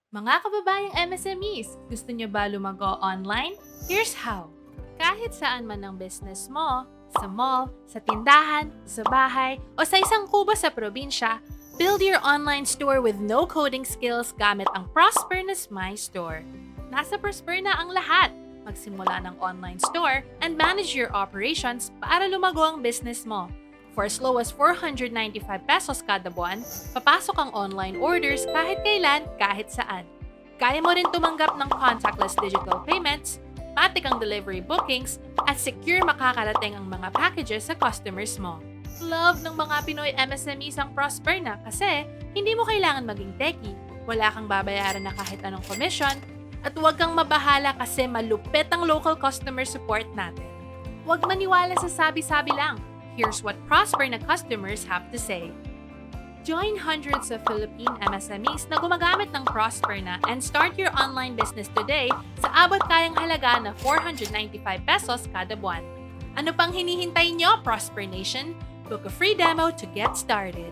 Mga kababayang MSMEs, gusto nyo ba lumago online? Here's how. Kahit saan man ang business mo, sa mall, sa tindahan, sa bahay, o sa isang kubo sa probinsya, build your online store with no coding skills gamit ang Prosperna's My Store. Nasa Prosperna ang lahat. Magsimula ng online store and manage your operations para lumago ang business mo. For as low as 495 pesos kada buwan, papasok ang online orders kahit kailan, kahit saan. Kaya mo rin tumanggap ng contactless digital payments, matik ang delivery bookings, at secure makakarating ang mga packages sa customers mo. Love ng mga Pinoy MSMEs ang Prosperna kasi hindi mo kailangan maging techie, wala kang babayaran na kahit anong commission, at huwag kang mabahala kasi malupit ang local customer support natin. Huwag maniwala sa sabi-sabi lang. Here's what Prosperna customers have to say. Join hundreds of Philippine MSMEs na gumagamit ng Prosperna and start your online business today sa abot kayang halaga na 495 pesos kada buwan. Ano pang hinihintay nyo, Prosper Nation? Book a free demo to get started.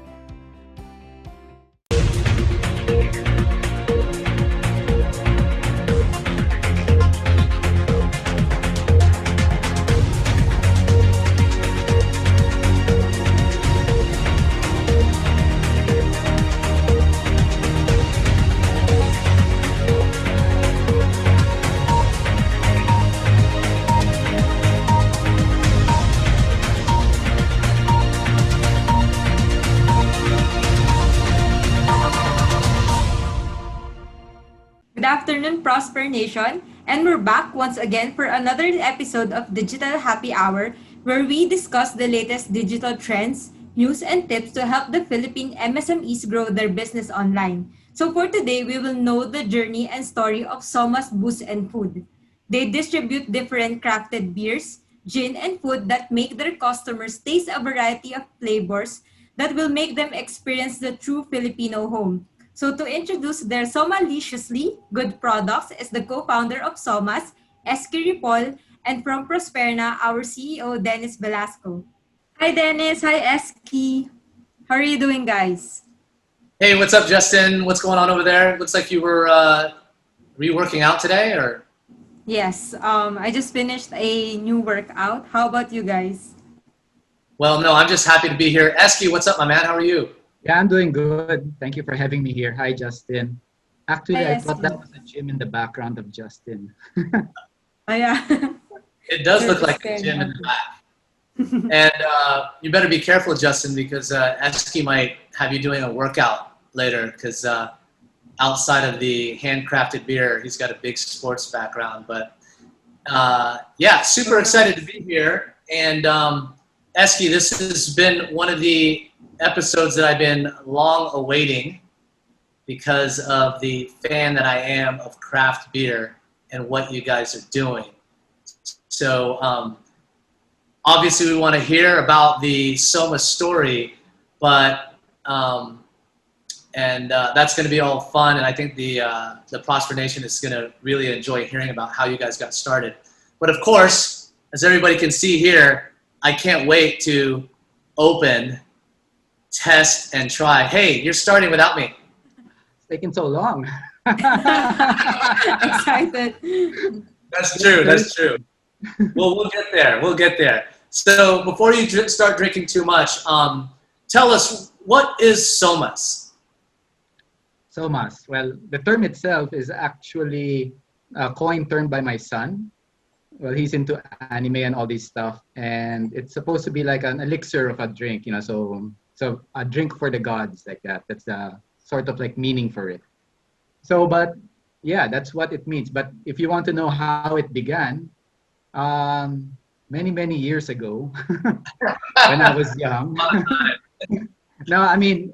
Good afternoon, Prosper Nation, and we're back once again for another episode of Digital Happy Hour, where we discuss the latest digital trends, news, and tips to help the Philippine MSMEs grow their business online. So for today, we will know the journey and story of SOMA'S Booze and Food. They distribute different crafted beers, gin, and food that make their customers taste a variety of flavors that will make them experience the true Filipino home. So to introduce their Somaliciously good products is the co-founder of SOMA'S, Eski Ripoll, and from Prosperna, our CEO, Dennis Velasco. Hi, Dennis. Hi, Eski. How are you doing, guys? Hey, what's up, Justin? What's going on over there? Looks like you were working out today, or? Yes, I just finished a new workout. How about you guys? Well, no, I'm just happy to be here. Eski, what's up, my man? How are you? Yeah, I'm doing good. Thank you for having me here. Hi, Justin. Actually, Hi, I thought that Eski. was a gym in the background of Justin. Oh, yeah. It does You're look just like a staring gym in at the me. back. And you better be careful, Justin, because Eski might have you doing a workout later, because outside of the handcrafted beer, he's got a big sports background. But yeah, super excited to be here. And Eski, this has been one of the episodes that I've been long awaiting because of the fan that I am of craft beer and what you guys are doing. So obviously we want to hear about the Soma story, but that's going to be all fun, and I think the Prosper Nation is going to really enjoy hearing about how you guys got started. But of course, as everybody can see here, I can't wait to open, test, and try. Hey, you're starting without me. It's taking so long. Excited. That's true. That's true. Well, we'll get there. We'll get there. So before you start drinking too much, tell us, what is SOMA'S? SOMA'S. Well, the term itself is actually a coin term by my son. Well, he's into anime and all this stuff, and it's supposed to be like an elixir of a drink, so a drink for the gods, like that. That's the sort of like meaning for it. So, but yeah, that's what it means. But if you want to know how it began, many years ago, when I was young. No, I mean,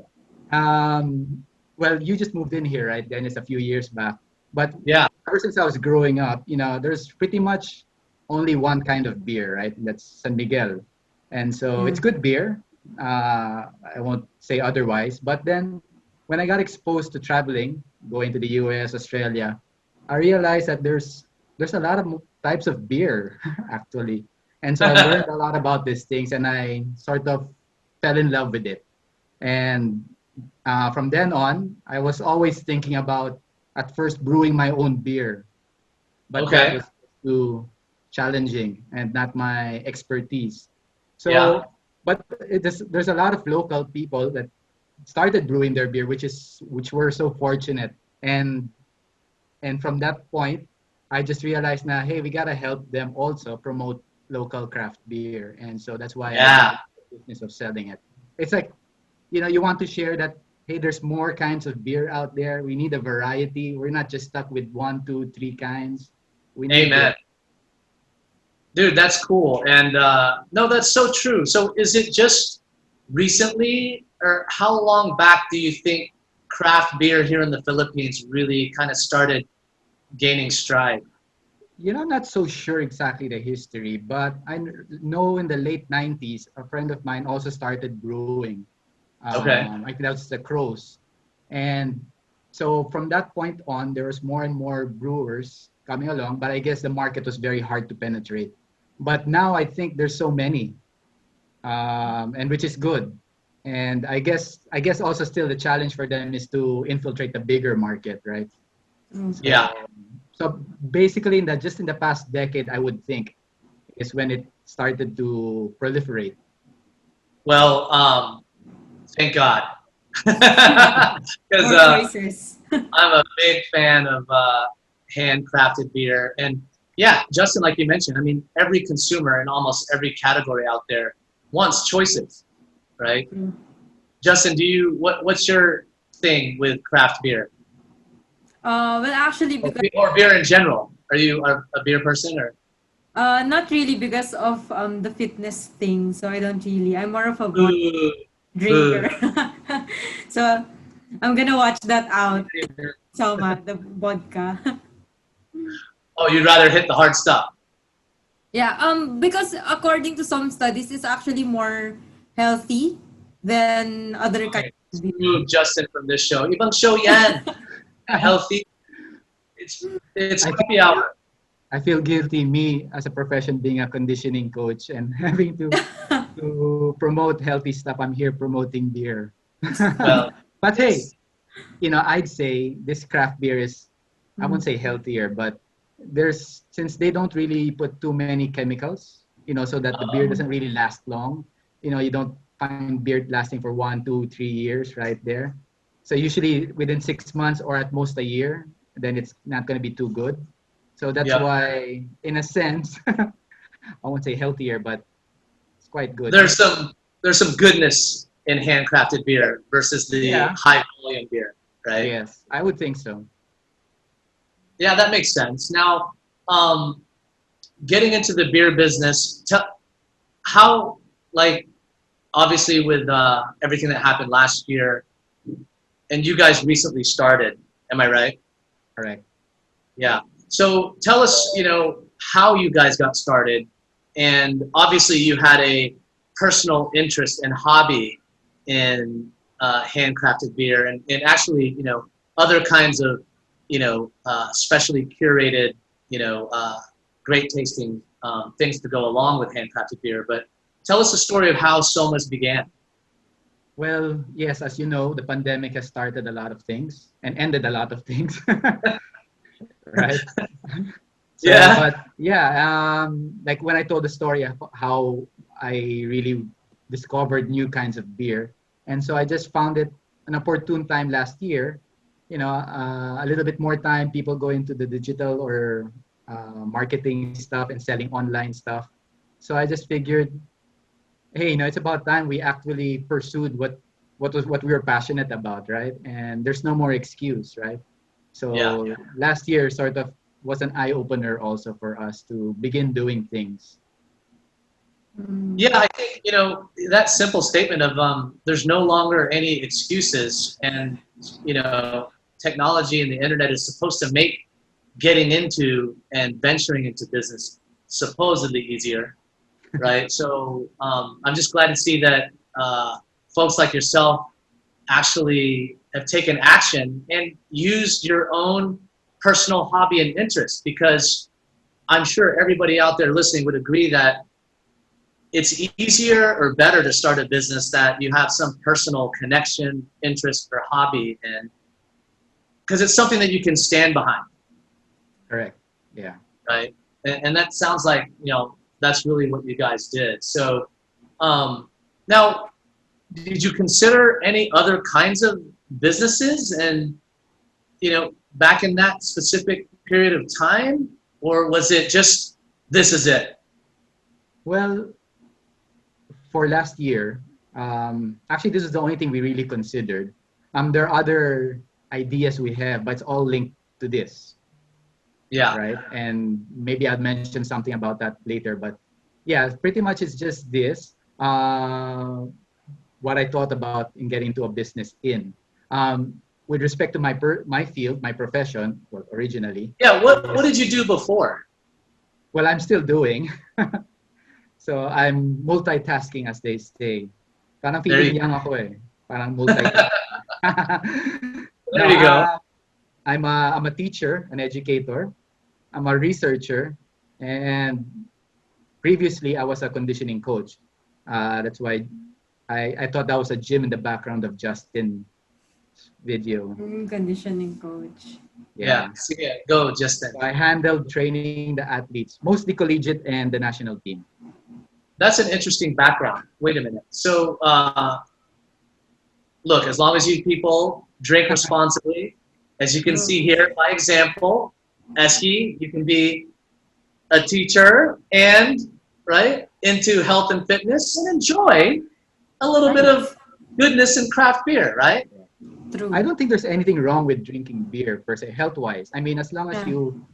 well, you just moved in here, right, Dennis, a few years back. But Yeah. ever since I was growing up, there's pretty much only one kind of beer, right? That's San Miguel. And so it's good beer. I won't say otherwise. But then when I got exposed to traveling, going to the US, Australia, I realized that there's a lot of types of beer, actually. And so I learned a lot about these things, and I sort of fell in love with it. And from then on, I was always thinking about at first brewing my own beer, but that Okay. was too challenging and not my expertise. Yeah. So, but there's a lot of local people that started brewing their beer, which were so fortunate. And from that point, I just realized now, hey, we gotta help them also promote local craft beer, and so that's why I got Yeah. into the business of selling it. It's like, you want to share that, hey, there's more kinds of beer out there. We need a variety. We're not just stuck with one, two, three kinds. We need Amen. it. Dude, that's cool. And no, that's so true. So is it just recently, or how long back do you think craft beer here in the Philippines really kind of started gaining stride? I'm not so sure exactly the history, but know in the late 90s, a friend of mine also started brewing. Okay. I think that was the Crows. And so from that point on, there was more and more brewers coming along, but I guess the market was very hard to penetrate. But now I think there's so many, and which is good. And I guess also still the challenge for them is to infiltrate the bigger market, right? Mm. So, Yeah. so basically, just in the past decade, I would think is when it started to proliferate. Well, thank God. Because More choices. I'm a big fan of handcrafted beer. And yeah, Justin, like you mentioned, I mean, every consumer in almost every category out there wants choices, right? Mm. Justin, what's your thing with craft beer? Well, actually, Or, because or beer in general? Are you a beer person or? not really because of the fitness thing. So I don't really. I'm more of a vodka Boo, boo. drinker. So I'm gonna watch that out. Soma, the vodka. Oh, you'd rather hit the hard stuff. Yeah, because according to some studies, it's actually more healthy than other kinds Okay, of beer. remove Justin from this show. Ibang show yan. Healthy. It's I happy hour. I feel guilty, me as a profession being a conditioning coach and having to promote healthy stuff. I'm here promoting beer. Well, But hey, it's I'd say this craft beer is, I won't say healthier, but since they don't really put too many chemicals, so that the beer doesn't really last long. You don't find beer lasting for 1, 2, 3 years right there. So usually within 6 months or at most a year, then it's not going to be too good. So that's yeah. why, in a sense, I won't say healthier, but it's quite good. There's some goodness in handcrafted beer versus the Yeah. high volume beer, right? Yes, I would think so. Yeah, that makes sense. Now, getting into the beer business, how, like, obviously with everything that happened last year, and you guys recently started, am I right? Correct. Yeah. So tell us, how you guys got started, and obviously you had a personal interest and hobby in handcrafted beer, and actually, other kinds of, specially curated, great tasting things to go along with handcrafted beer. But tell us the story of how SOMA'S began. Well, yes, as you know, the pandemic has started a lot of things and ended a lot of things, right? So, Yeah. but yeah, like when I told the story of how I really discovered new kinds of beer, and so I just found it an opportune time last year. A little bit more time, people go into the digital or marketing stuff and selling online stuff. So I just figured, hey, it's about time we actually pursued what we were passionate about, right? And there's no more excuse, right? Yeah. So last year sort of was an eye opener also for us to begin doing things. Yeah, I think, that simple statement of there's no longer any excuses, and technology and the internet is supposed to make getting into and venturing into business supposedly easier, right? So I'm just glad to see that folks like yourself actually have taken action and used your own personal hobby and interest, because I'm sure everybody out there listening would agree that it's easier or better to start a business that you have some personal connection, interest, or hobby in. because it's something that you can stand behind, Correct. Yeah. right? And that sounds like, that's really what you guys did. So now, did you consider any other kinds of businesses and, back in that specific period of time? Or was it just, this is it? Well, for last year, actually, this is the only thing we really considered. There are other ideas we have, but it's all linked to this. Yeah. Right. And maybe I'll mention something about that later. But yeah, pretty much it's just this. What I thought about in getting into a business in. With respect to my field, my profession, well, originally. Yeah. What did you do before? Well, I'm still doing. So I'm multitasking, as they say. Parang feeling young ako eh. Parang multitasking. There you go. I'm a teacher, an educator. I'm a researcher, and previously I was a conditioning coach. That's why I thought that was a gym in the background of Justine's video. Conditioning coach. Yeah. Go, Justine. So I handled training the athletes, mostly collegiate and the national team. That's an interesting background. Wait a minute. So, look, as long as you people drink responsibly, as you can see here by example, Eski, you can be a teacher and, right, into health and fitness and enjoy a little bit of goodness and craft beer, right? True. I don't think there's anything wrong with drinking beer per se, health-wise. I mean, as long as you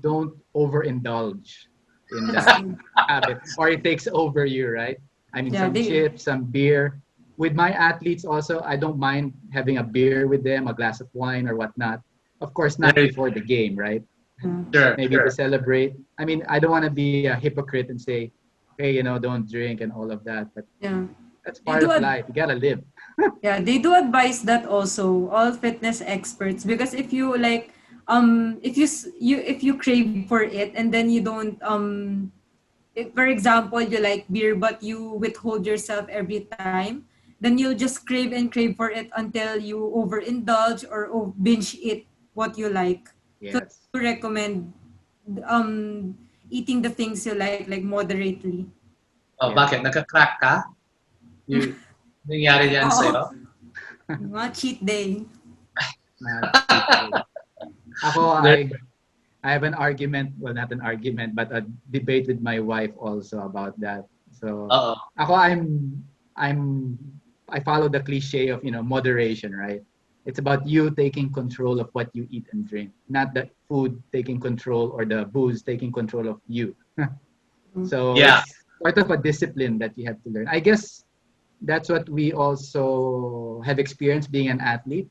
don't overindulge in that habit, or it takes over you, right? I mean, some chips, some beer. With my athletes also, I don't mind having a beer with them, a glass of wine or whatnot. Of course, not before the game, right? Sure. Maybe to celebrate. I mean, I don't want to be a hypocrite and say, hey, don't drink and all of that. But that's part of life. You gotta live. Yeah, they do advise that also, all fitness experts, because if you like, if you crave for it and then you don't, if, for example, you like beer but you withhold yourself every time, then you'll just crave and crave for it until you overindulge or binge eat what you like. Yes. So to recommend eating the things you like moderately. Oh, bakit? Nagka-crack ka? Nangyari yan sa'yo? Mga cheat day. I have an argument, well, not an argument, but a debate with my wife also about that. So I follow the cliche of, moderation, right? It's about you taking control of what you eat and drink, not the food taking control or the booze taking control of you. So it's part of a discipline that you have to learn. I guess that's what we also have experienced being an athlete.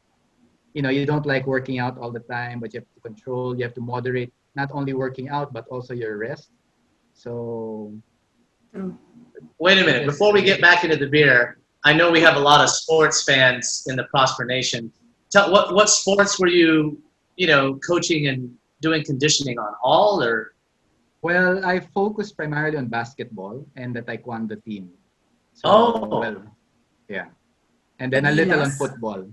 You don't like working out all the time, but you have to control, you have to moderate, not only working out, but also your rest. So. Wait a minute. Before we get back into the beer, I know we have a lot of sports fans in the Prosper Nation. What sports were you, coaching and doing conditioning on? All or? Well, I focused primarily on basketball and the taekwondo team. So, and then a little on football.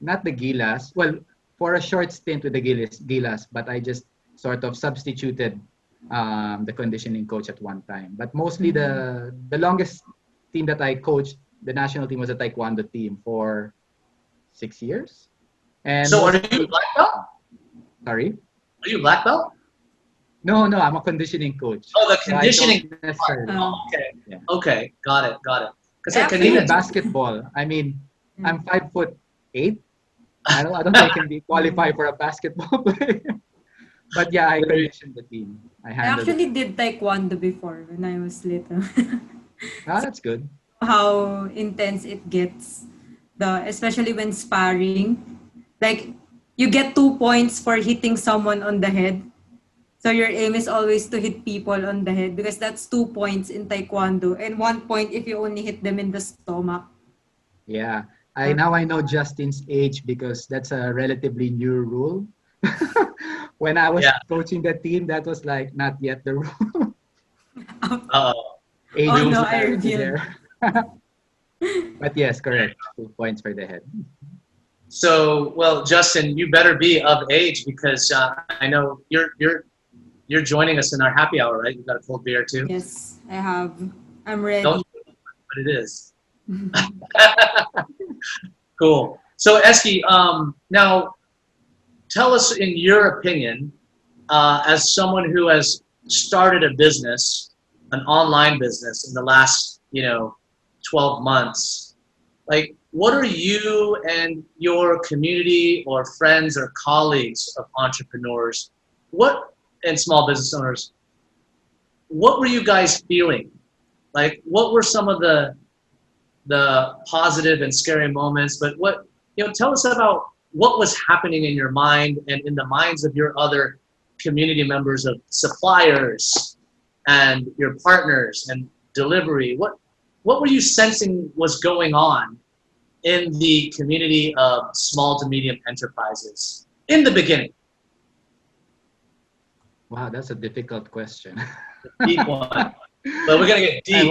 Not the Gilas. Well, for a short stint with the Gilas, but I just sort of substituted the conditioning coach at one time. But mostly the longest team that I coached, the national team, was a taekwondo team for 6 years. And so are you black belt? Sorry? Are you black belt? No, I'm a conditioning coach. Oh, the conditioning. Okay. Yeah. Okay, got it. Because in basketball, I mean, I'm 5'8". I don't think I can be qualified for a basketball player. But yeah, I conditioned the team. I actually did taekwondo before when I was little. That's good. How intense it gets, especially when sparring. Like, you get 2 points for hitting someone on the head. So your aim is always to hit people on the head because that's 2 points in taekwondo and 1 point if you only hit them in the stomach. Yeah. Now I know Justine's age because that's a relatively new rule. When I was coaching the team, that was like not yet the rule. Age there. But yes, correct. 2 points for the head. So, well, Justin, you better be of age because I know you're joining us in our happy hour, right? You got a cold beer too. Yes, I have. I'm ready. Don't know what it is. Cool. So, Eski, now tell us, in your opinion, as someone who has started a business, an online business, in the last 12 months, like, what are you and your community or friends or colleagues of entrepreneurs, and small business owners, what were you guys feeling? Like, what were some of the positive and scary moments? But tell us about what was happening in your mind and in the minds of your other community members, of suppliers and your partners and delivery. What were you sensing was going on in the community of small to medium enterprises in the beginning? Wow, that's a difficult question. Deep one. But we're gonna get deep.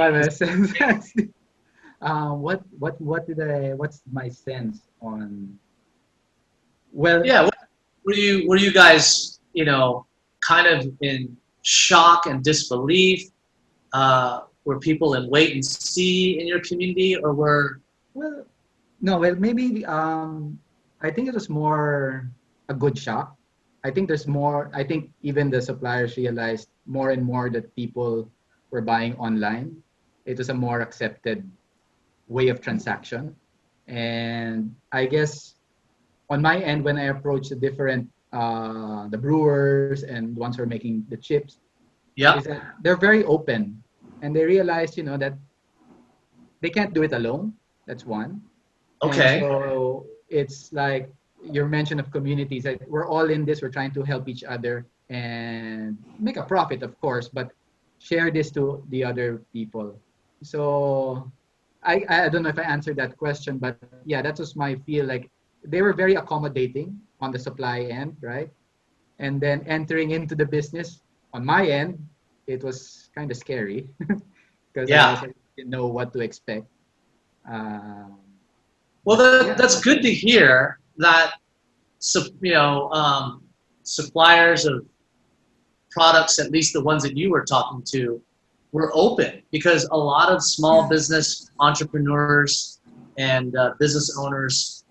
What's my sense on? Well, yeah. Were you guys, kind of in shock and disbelief? Were people in wait and see in your community, or were? Well, no. Well, maybe. I think it was more a good shock. I think there's more. I think even the suppliers realized more and more that people were buying online. It was a more accepted way of transaction, and I guess on my end, when I approached the different the brewers and ones who are making the chips, Yeah. is that they're very open, and they realize that they can't do it alone. That's one. Okay. And so it's like your mention of communities. Like, we're all in this. We're trying to help each other and make a profit, of course, but share this to the other people. So I don't know if I answered that question, but yeah, that was my feel. Like, they were very accommodating on the supply end, right? And then entering into the business on my end, it was kind of scary because I also didn't know what to expect. Well, that's good to hear that, suppliers of products, at least the ones that you were talking to, were open, because a lot of small business entrepreneurs and business owners,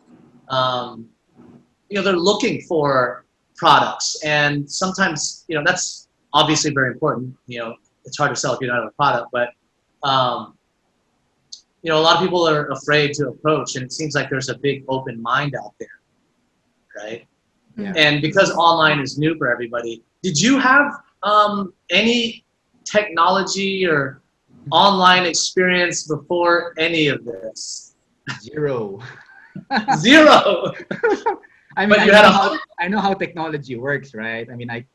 they're looking for products, and sometimes, that's obviously very important. It's hard to sell if you don't have a product, but a lot of people are afraid to approach, and it seems like there's a big open mind out there, right? Yeah. And because online is new for everybody, did you have any technology or online experience before any of this? Zero. Zero. I mean, But you had I know how technology works, right? I mean, I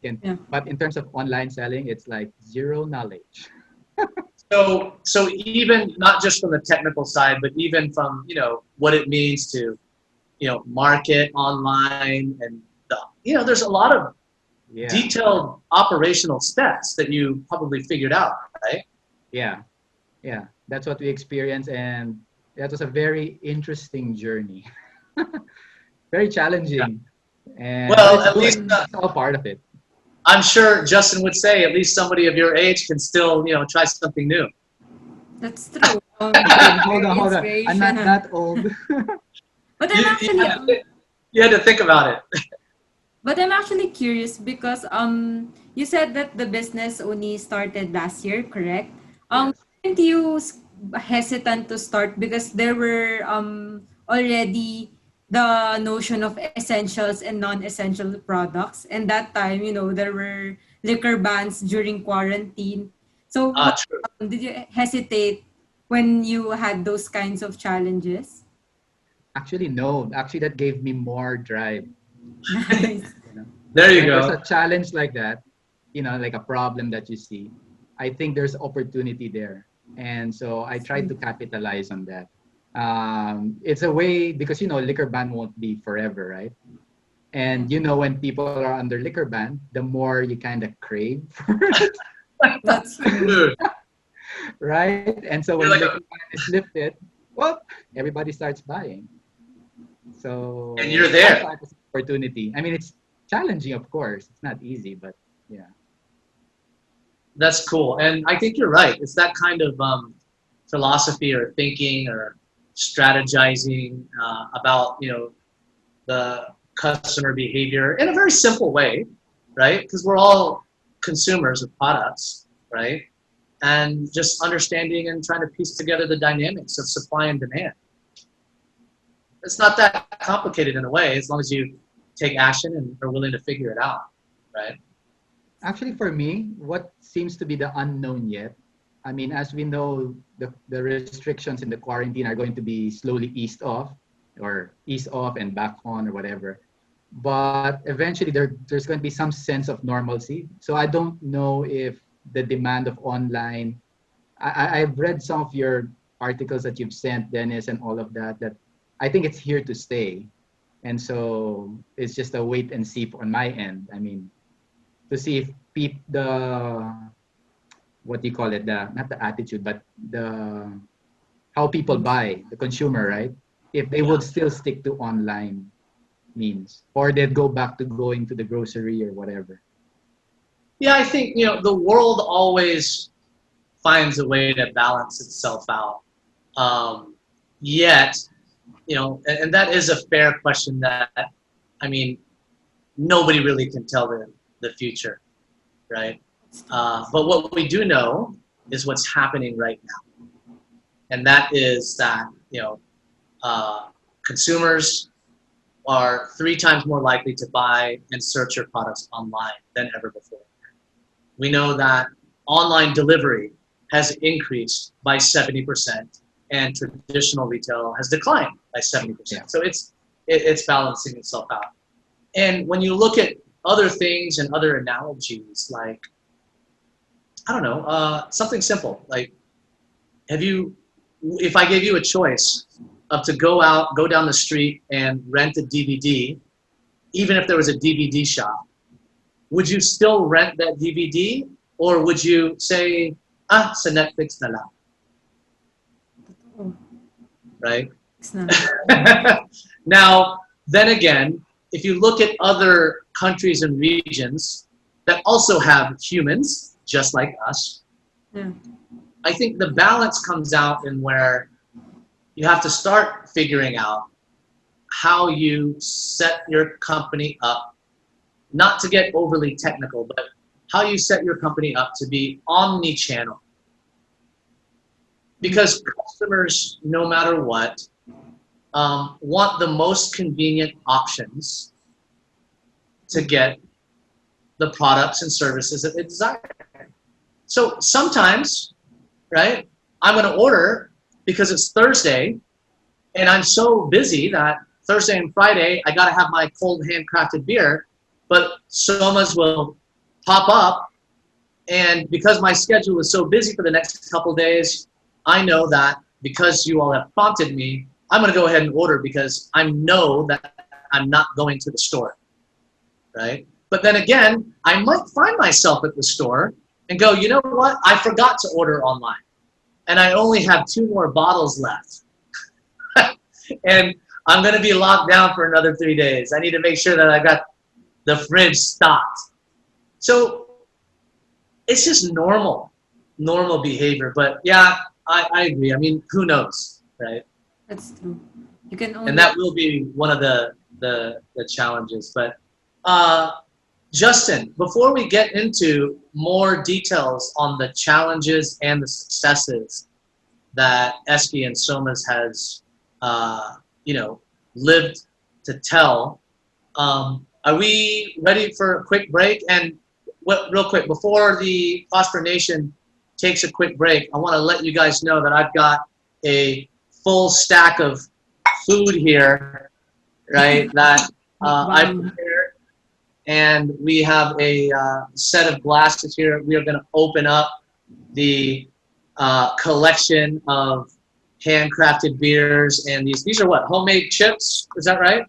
can, but in terms of online selling, it's like zero knowledge. So even not just from the technical side, but even from what it means to market online, and there's a lot of detailed operational steps that you probably figured out, right? Yeah, that's what we experienced, and that was a very interesting journey. Very challenging, and well, it's at good. least It's all part of it. I'm sure Justin would say at least somebody of your age can still try something new. That's true. Hold on. I'm not that old. But I'm actually you had to think about it. But I'm actually curious because you said that the business only started last year, correct? Yes. Weren't you hesitant to start because there were already the notion of essentials and non-essential products, and that time there were liquor bans during quarantine. So True. did you hesitate when you had those kinds of challenges? Actually, no. Actually, that gave me more drive. Nice. There you When go. there's a challenge like that, like a problem that you see, I think there's opportunity there. And so I tried to capitalize on that. It's a way, because, liquor ban won't be forever, right? And, when people are under liquor ban, the more you kind of crave for it, That's true. Dude, right? And so when You're like liquor ban is lifted, well, everybody starts buying. So And you're I there. saw it as an opportunity. I mean, it's challenging, of course. It's not easy, but yeah. That's cool. And I think you're right. It's that kind of philosophy or thinking or strategizing about, the customer behavior in a very simple way, right? Because we're all consumers of products, right? And just understanding and trying to piece together the dynamics of supply and demand. It's not that complicated in a way, as long as you take action and are willing to figure it out, right? Actually, for me, what seems to be the unknown yet, I mean, as we know, the restrictions in the quarantine are going to be slowly eased off and back on or whatever. But eventually there's going to be some sense of normalcy. So I don't know if the demand of online, I've read some of your articles that you've sent, Dennis, and all of that I think it's here to stay. And so it's just a wait and see on my end. I mean, to see if what do you call it, not the attitude, but the how people buy, the consumer, right? If they would still stick to online means, or they'd go back to going to the grocery or whatever. Yeah, I think, the world always finds a way to balance itself out. Yet, and that is a fair question that, I mean, nobody really can tell the future, right? But what we do know is what's happening right now. And that is that, consumers are 3 times more likely to buy and search your products online than ever before. We know that online delivery has increased by 70% and traditional retail has declined by 70%. Yeah. So it's balancing itself out. And when you look at other things and other analogies, like, I don't know, something simple, like, if I gave you a choice of to go down the street and rent a DVD, even if there was a DVD shop, would you still rent that DVD, or would you say, sa Netflix na lang? Right? Now, then again, if you look at other countries and regions that also have humans, just like us, I think the balance comes out in where you have to start figuring out how you set your company up, not to get overly technical, but how you set your company up to be omni-channel. Because customers, no matter what, want the most convenient options to get the products and services that they desire. So sometimes, right, I'm going to order because it's Thursday and I'm so busy that Thursday and Friday I got to have my cold handcrafted beer, but SOMA'S will pop up, and because my schedule is so busy for the next couple days, I know that because you all have prompted me, I'm going to go ahead and order because I know that I'm not going to the store, right? But then again, I might find myself at the store and go, you know what? I forgot to order online, and I only have 2 more bottles left. And I'm going to be locked down for another 3 days. I need to make sure that I got the fridge stocked. So it's just normal behavior. But yeah, I agree. I mean, who knows, right? That's true. You can only... And that will be one of the challenges. But Justin, before we get into more details on the challenges and the successes that Eski and SOMA'S has, lived to tell, are we ready for a quick break? And real quick, before the Prosper Nation takes a quick break, I want to let you guys know that I've got a full stack of food here, right, that I prepared. And we have a set of glasses here. We are going to open up the collection of handcrafted beers. And these are what, homemade chips? Is that right?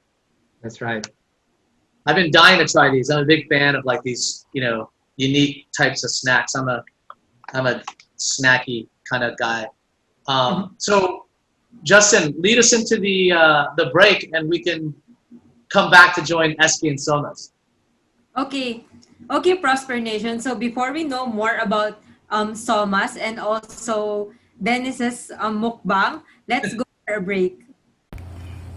That's right. I've been dying to try these. I'm a big fan of like these, unique types of snacks. I'm a snacky kind of guy. So Justin, lead us into the break, and we can come back to join Eski and SOMA'S. Okay. Okay, Prosper Nation. So before we know more about SOMA'S and also Dennis's mukbang, let's go for a break.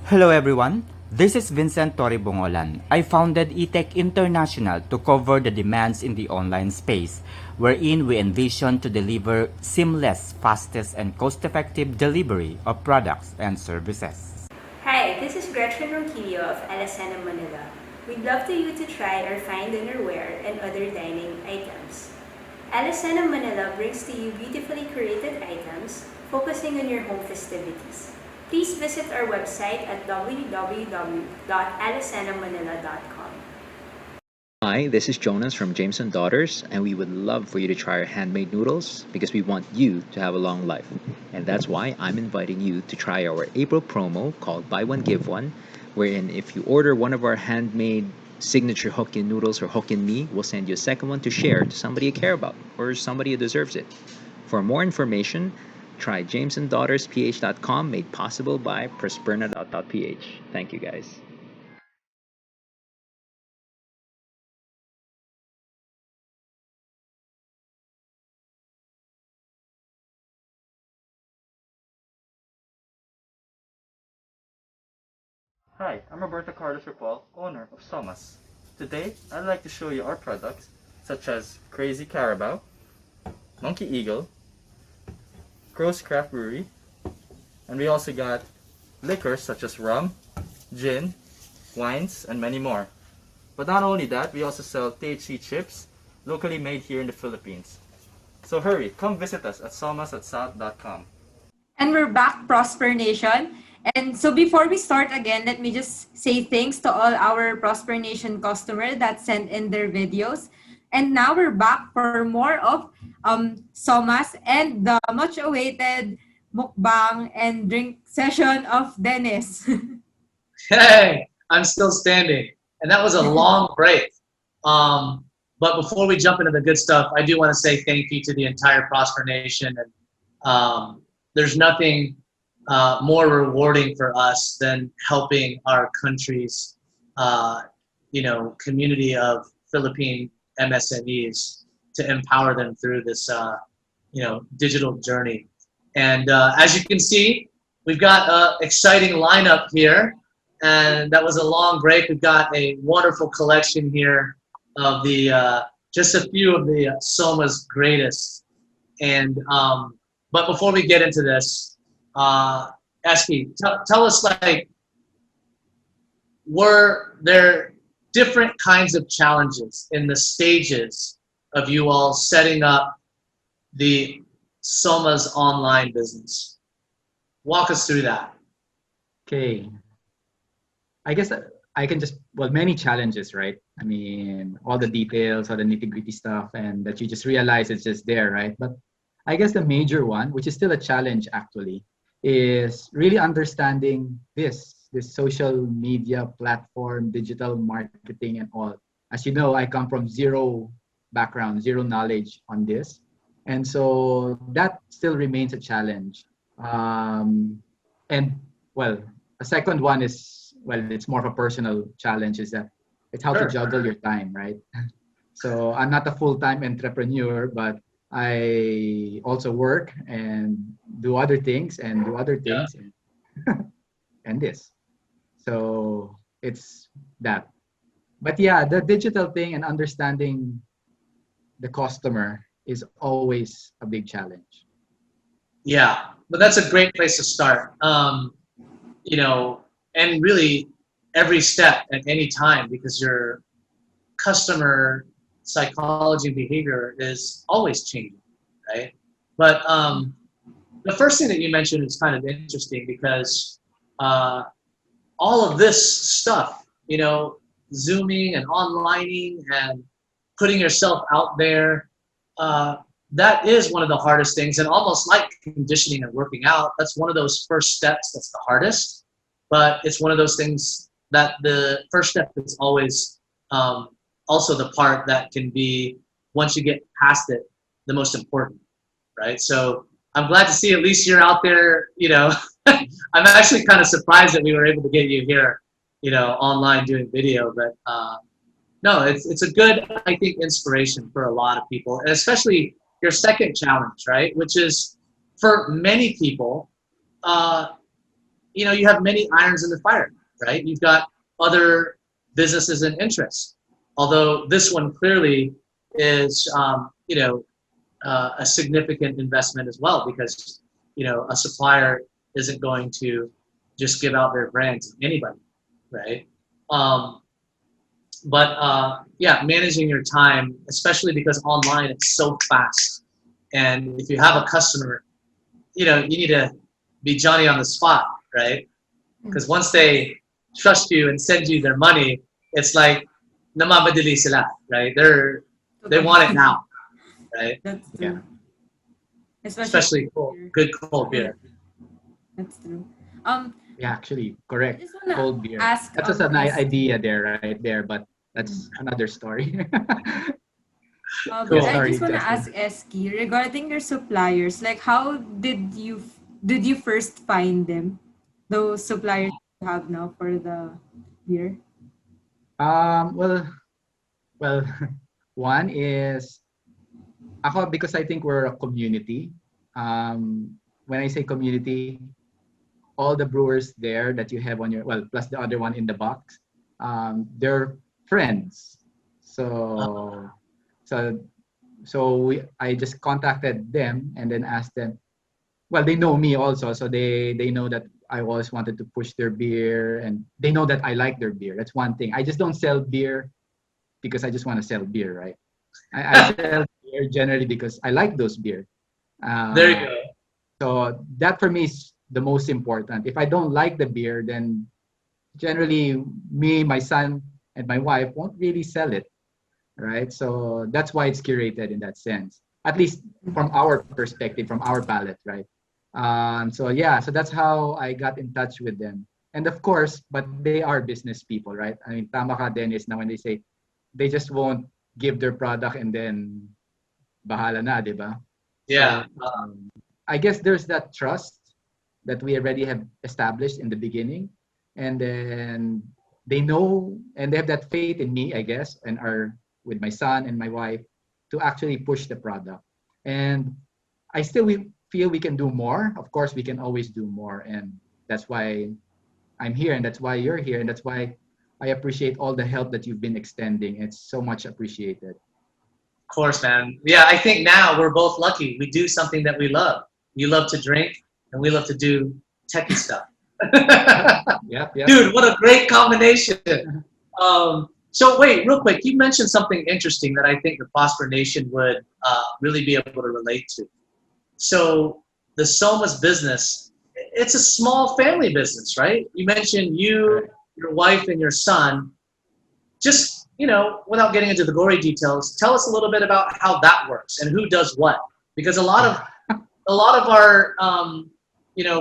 Hello everyone, this is Vincent Toribongolan. I founded eTech International to cover the demands in the online space, wherein we envision to deliver seamless, fastest, and cost-effective delivery of products and services. Hi, this is Gretchen Ronquillo of Alasana Manila. We'd love for you to try our fine dinnerware and other dining items. Alasana Manila brings to you beautifully curated items focusing on your home festivities. Please visit our website at www.alasanamanila.com. Hi, this is Jonas from Jameson Daughters, and we would love for you to try our handmade noodles because we want you to have a long life. And that's why I'm inviting you to try our April promo called Buy One Give One, wherein if you order one of our handmade signature Hokkien noodles or Hokkien mee, we'll send you a second one to share to somebody you care about or somebody who deserves it. For more information, try jamesondaughtersph.com, made possible by prosperna.ph. Thank you, guys. Hi, I'm Roberto Carlos Ripoll, owner of SOMA'S. Today, I'd like to show you our products such as Crazy Carabao, Monkey Eagle, Crow's Craft Brewery, and we also got liquors such as rum, gin, wines, and many more. But not only that, we also sell THC chips, locally made here in the Philippines. So hurry, come visit us at somas@south.com. And we're back, Prosper Nation. And so before we start again, let me just say thanks to all our Prosper Nation customers that sent in their videos. And now we're back for more of SOMA'S and the much awaited mukbang and drink session of Dennis. Hey, I'm still standing. And that was a long break. But before we jump into the good stuff, I do want to say thank you to the entire Prosper Nation. And there's nothing more rewarding for us than helping our country's, community of Philippine MSMEs to empower them through this, digital journey. And as you can see, we've got an exciting lineup here. And that was a long break. We've got a wonderful collection here of the just a few of the SOMA'S greatest. And but before we get into this, Eski, tell us, like, were there different kinds of challenges in the stages of you all setting up the SOMA'S online business? Walk us through that. Okay. I guess I can just, many challenges, right? I mean, all the details, all the nitty-gritty stuff, and that you just realize it's just there, right? But I guess the major one, which is still a challenge actually, is really understanding this social media platform, digital marketing and all. As you know, I come from zero background, zero knowledge on this. And so that still remains a challenge. A second one is, it's more of a personal challenge, is that it's how to juggle your time, right? So I'm not a full-time entrepreneur, but I also work and do other things and and this. So it's that. But yeah, the digital thing and understanding the customer is always a big challenge. Yeah, but that's a great place to start. And really every step at any time, because your customer psychology and behavior is always changing, right? But the first thing that you mentioned is kind of interesting because all of this stuff, Zooming and onlining and putting yourself out there, that is one of the hardest things. And almost like conditioning and working out, that's one of those first steps that's the hardest. But it's one of those things that the first step is always also the part that can be, once you get past it, the most important, right? So I'm glad to see at least you're out there. I'm actually kind of surprised that we were able to get you here, online doing video. But no, it's a good, I think, inspiration for a lot of people, and especially your second challenge, right? Which is for many people, you have many irons in the fire, right? You've got other businesses and interests. Although this one clearly is, a significant investment as well, because, a supplier isn't going to just give out their brand to anybody, right? Yeah, managing your time, especially because online it's so fast. And if you have a customer, you need to be Johnny on the spot, right? Because once they trust you and send you their money, it's like namamadali sila, right? They want it now, right? That's true. Especially good cold beer. That's true. Yeah, actually, I correct. just wanna Cold beer. ask. That's just an idea there, right there, but that's another story. But I Sorry, just wanna Justin. ask Eski regarding your suppliers. Like, how did you first find them? Those suppliers you have now for the beer. Well, well, one is ako, because I think we're a community. When I say community, all the brewers there that you have on your, well, plus the other one in the box, they're friends. So so I just contacted them and then asked them. Well, they know me also, so they know that I always wanted to push their beer, and they know that I like their beer. That's one thing. I just don't sell beer because I just want to sell beer, right? I sell beer generally because I like those beer. There you Uh, go. so that for me is the most important. If I don't like the beer, then generally me, my son, and my wife won't really sell it, right? So that's why it's curated in that sense, at least from our perspective, from our palate, right? So yeah, so that's how I got in touch with them. And of course, but they are business people, right? I mean, tama ka, Dennis, na when they say they just won't give their product and then bahala na, di ba? So Yeah. I guess there's that trust that we already have established in the beginning, and then they know and they have that faith in me, I guess, and are with my son and my wife to actually push the product. And we feel we can do more. Of course, we can always do more, and that's why I'm here, and that's why you're here, and that's why I appreciate all the help that you've been extending. It's so much appreciated. Of course, man. Yeah, I think now we're both lucky. We do something that we love. You love to drink, and we love to do techie stuff. Yep, yep. Dude, what a great combination. So wait, real quick, you mentioned something interesting that I think the Prosper Nation would really be able to relate to. So the SOMA'S business, it's a small family business, right? You mentioned you, your wife, and your son. Just, without getting into the gory details, tell us a little bit about how that works and who does what. Because a lot of our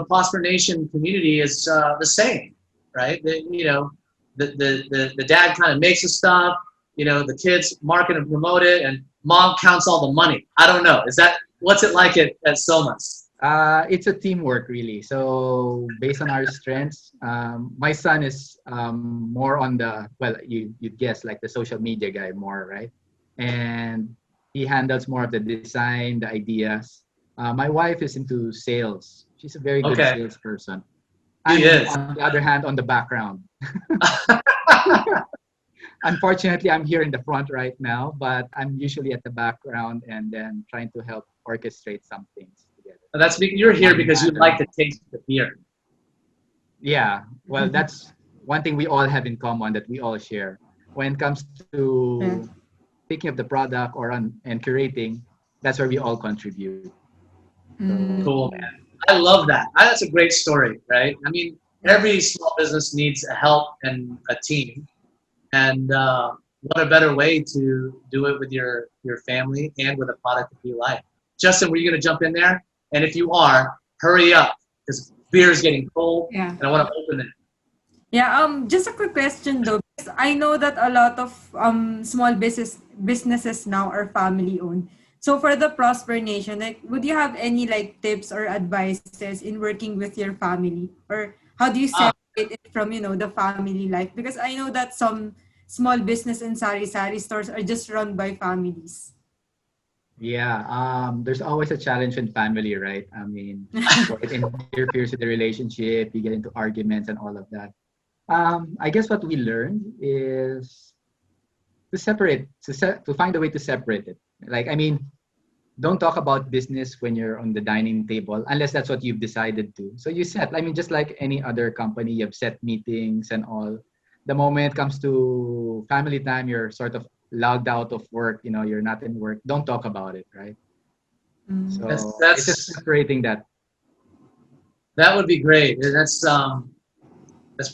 Prosper Nation community is the same, right? The dad kind of makes the stuff, the kids market and promote it, and mom counts all the money. I don't know. What's it like at SOMA'S? It's a teamwork, really. So based on our strengths, my son is more on the, well, you'd guess, like the social media guy more, right? And he handles more of the design, the ideas. My wife is into sales. She's a very good Okay. salesperson. She is. On the other hand, on the background. Unfortunately, I'm here in the front right now, but I'm usually at the background and then trying to help orchestrate some things together. You're here because you like to taste the beer. Yeah, well, that's one thing we all have in common that we all share. When it comes to picking up the product and curating, that's where we all contribute. Cool, man. I love that. That's a great story, right? I mean, every small business needs a help and a team. And what a better way to do it with your family and with a product that you like. Justin, were you going to jump in there? And if you are, hurry up because beer is getting cold, Yeah. and I want to open it. Yeah, just a quick question though. Because I know that a lot of small businesses now are family owned. So for the Prosper Nation, like, would you have any like tips or advices in working with your family, or how do you Ah, separate it from the family life? Because I know that some small business and sari stores are just run by families. Yeah, there's always a challenge in family, right? I mean, so it interferes with the relationship, you get into arguments and all of that. I guess what we learned is to separate, to find a way to separate it. Like, I mean, don't talk about business when you're on the dining table unless that's what you've decided to. So you set, I mean, just like any other company, you've set meetings and all. The moment it comes to family time, you're sort of logged out of work, you're not in work. Don't talk about it, right? Mm. that's, So it's just that's separating that. that would be great. And that's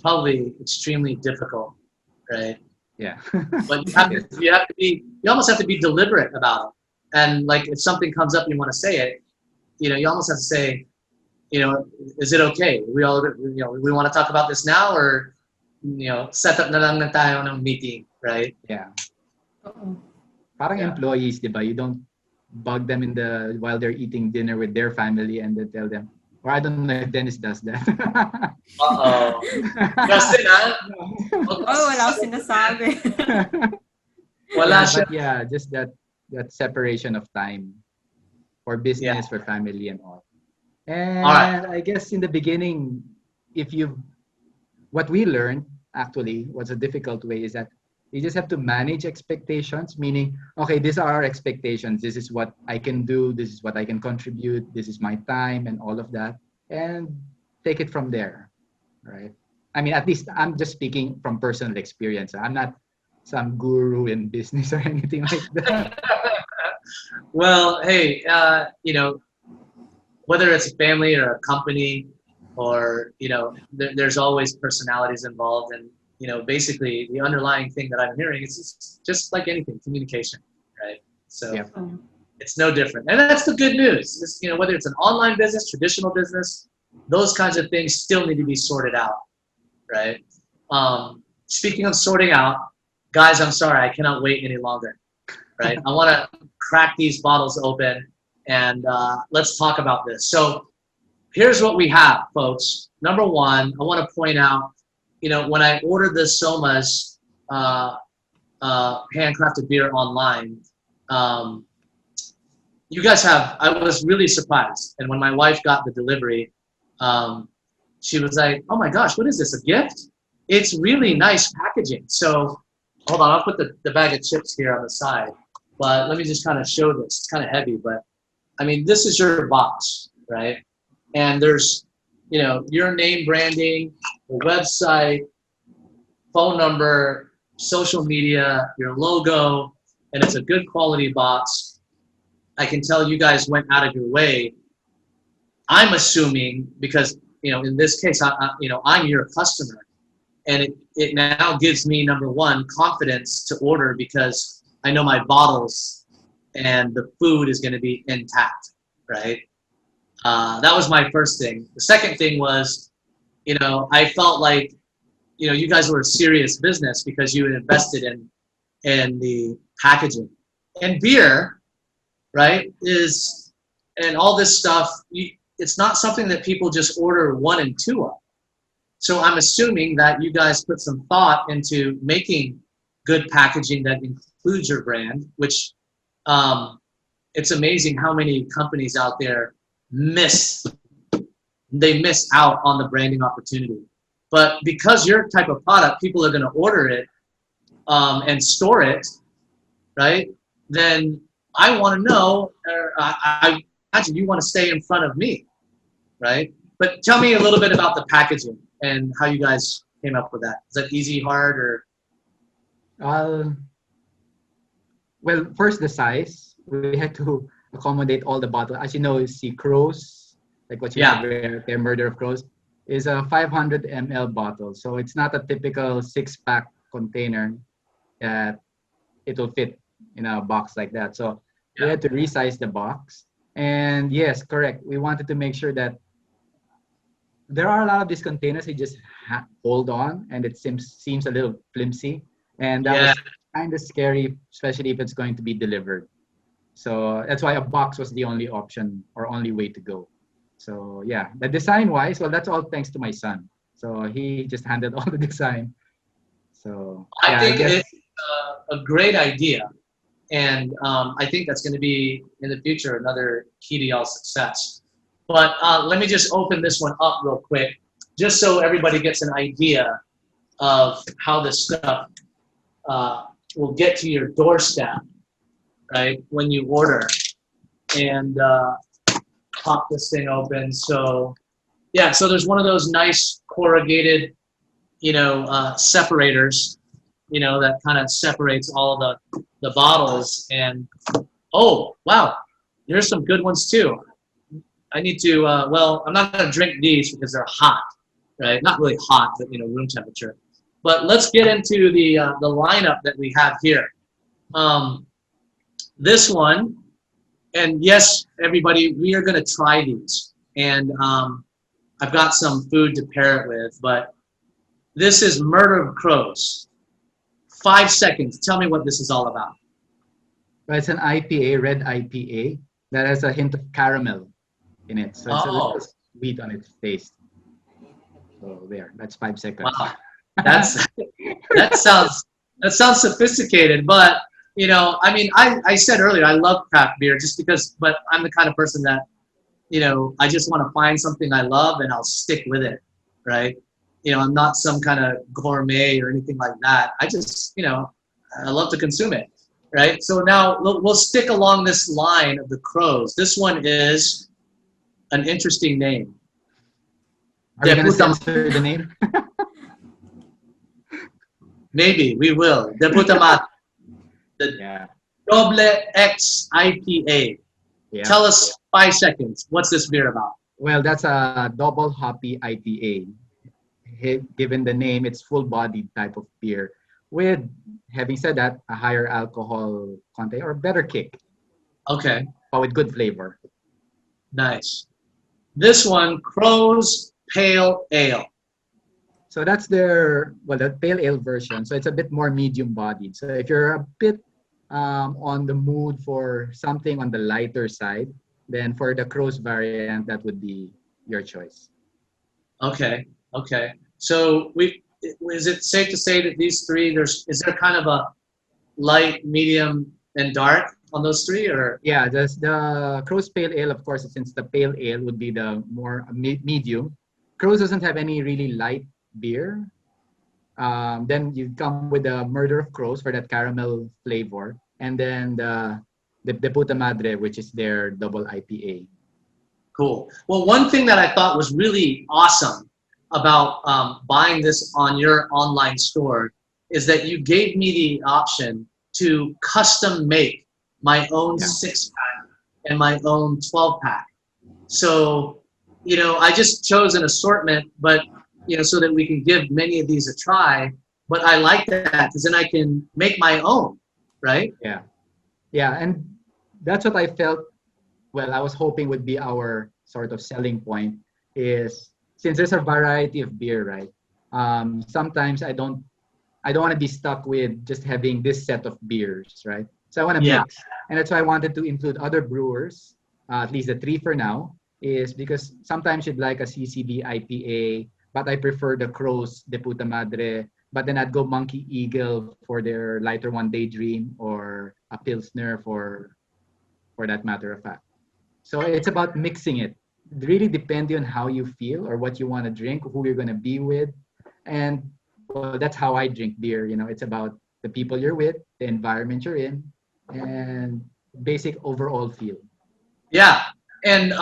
probably extremely difficult, right? Yeah. But It is. you almost have to be deliberate about it. And like if something comes up, you want to say it, you almost have to say, is it okay? We want to talk about this now, or set up na lang na tayo ng meeting, right? Yeah. Oo. Parang Yeah. employees, di ba? You don't bug them while they're eating dinner with their family and then tell them. Or I don't know if Dennis does that. Uh-oh. Justin, ha? Oh, wala akong sinasabi. Wala Yeah, siya. but yeah, just that separation of time for business, for family and all. All right. And I guess in the beginning, what we learned actually was a difficult way is that you just have to manage expectations, meaning, okay, these are our expectations. This is what I can do. This is what I can contribute. This is my time and all of that. And take it from there, right? I mean, at least I'm just speaking from personal experience. I'm not some guru in business or anything like that. Well, hey, whether it's a family or a company, or there's always personalities involved, and basically the underlying thing that I'm hearing is just like anything, communication, right? So Yep. it's no different, and that's the good news. Whether it's an online business, traditional business, those kinds of things still need to be sorted out, right? Speaking of sorting out, guys, I'm sorry, I cannot wait any longer, right? I want to crack these bottles open and let's talk about this. So here's what we have, folks. Number one, I want to point out, when I ordered the SOMA'S handcrafted beer online, you guys I was really surprised. And when my wife got the delivery, she was like, oh my gosh, what is this, a gift? It's really nice packaging. So hold on, I'll put the bag of chips here on the side. But let me just kind of show this. It's kind of heavy, but I mean, this is your box, right? And there's, your name branding, the website, phone number, social media, your logo, and it's a good quality box. I can tell you guys went out of your way. I'm assuming because, in this case, I'm your customer, and it now gives me, number one, confidence to order because I know my bottles and the food is going to be intact, right? That was my first thing. The second thing was, I felt like, you guys were a serious business because you had invested in the packaging. And beer, right, and all this stuff, it's not something that people just order one and two of. So I'm assuming that you guys put some thought into making good packaging that includes your brand, which it's amazing how many companies out there miss out on the branding opportunity. But because your type of product, people are going to order it and store it, right? Then I want to know, I imagine you want to stay in front of me, right? But tell me a little bit about the packaging and how you guys came up with that. Is that easy, hard, or? Well, first the size. We had to accommodate all the bottles. As you know, you see crows, like what you have there, Murder of Crows, is a 500 ml bottle. So it's not a typical 6-pack container that it will fit in a box like that. So we had to resize the box. And yes, correct. We wanted to make sure that there are a lot of these containers you just hold on, and it seems a little flimsy. And that was kind of scary, especially if it's going to be delivered. So that's why a box was the only option or only way to go. So yeah, the design wise, well, that's all thanks to my son. So he just handled all the design. So I yeah, I think guess it's a great idea. And I think that's going to be, in the future, another key to y'all's success. But let me just open this one up real quick, just so everybody gets an idea of how this stuff will get to your doorstep, right, when you order. And pop this thing open. So, yeah, so there's one of those nice corrugated, separators, that kind of separates all the bottles. And, oh, wow, there's some good ones too. I need to, well, I'm not going to drink these because they're hot, right? Not really hot, but, room temperature. But let's get into the lineup that we have here. This one, and yes, everybody, we are going to try these. And I've got some food to pair it with, but this is Murder of Crows. 5 seconds. Tell me what this is all about. it's an IPA, red IPA that has a hint of caramel in it. So it's a little sweet on its taste. So there, that's 5 seconds. Wow. That sounds sophisticated, but I mean, I said earlier I love craft beer just because, but I'm the kind of person that I just want to find something I love and I'll stick with it, right? I'm not some kind of gourmet or anything like that. I just I love to consume it, right? So now we'll stick along this line of the Crows. This one is an interesting name. Are you going to censor the name? Maybe we will. De Puta Madre. The Doble X IPA. Yeah. Tell us 5 seconds. What's this beer about? Well, that's a double hoppy IPA. Given the name, it's full-bodied type of beer with, having said that, a higher alcohol content or better kick. Okay. But with good flavor. Nice. This one, Crow's Pale Ale. So that's the pale ale version. So it's a bit more medium bodied. So if you're a bit on the mood for something on the lighter side, then for the Crow's variant, that would be your choice. Okay. So is it safe to say that these three, is there kind of a light, medium, and dark on those three, or? Yeah, the Crow's Pale Ale, of course, since the pale ale would be the more medium. Crow's doesn't have any really light beer. Then you come with the Murder of Crows for that caramel flavor, and then the Puta Madre, which is their double IPA. Cool. Well, one thing that I thought was really awesome about buying this on your online store is that you gave me the option to custom make my own 6-pack and my own 12-pack. So, I just chose an assortment, but so that we can give many of these a try. But I like that because then I can make my own, right? Yeah, and that's what I felt. Well, I was hoping would be our sort of selling point is since there's a variety of beer, right? Sometimes I don't want to be stuck with just having this set of beers, right? So I want to mix, and that's why I wanted to include other brewers, at least the 3 for now, is because sometimes you'd like a CCB IPA, but I prefer the Crow's de Puta Madre. But then I'd go Monkey Eagle for their lighter one, Daydream, or a Pilsner for that matter of fact. So it's about mixing it. Really depending on how you feel or what you want to drink, who you're going to be with. And well, that's how I drink beer. It's about the people you're with, the environment you're in, and basic overall feel. Yeah. And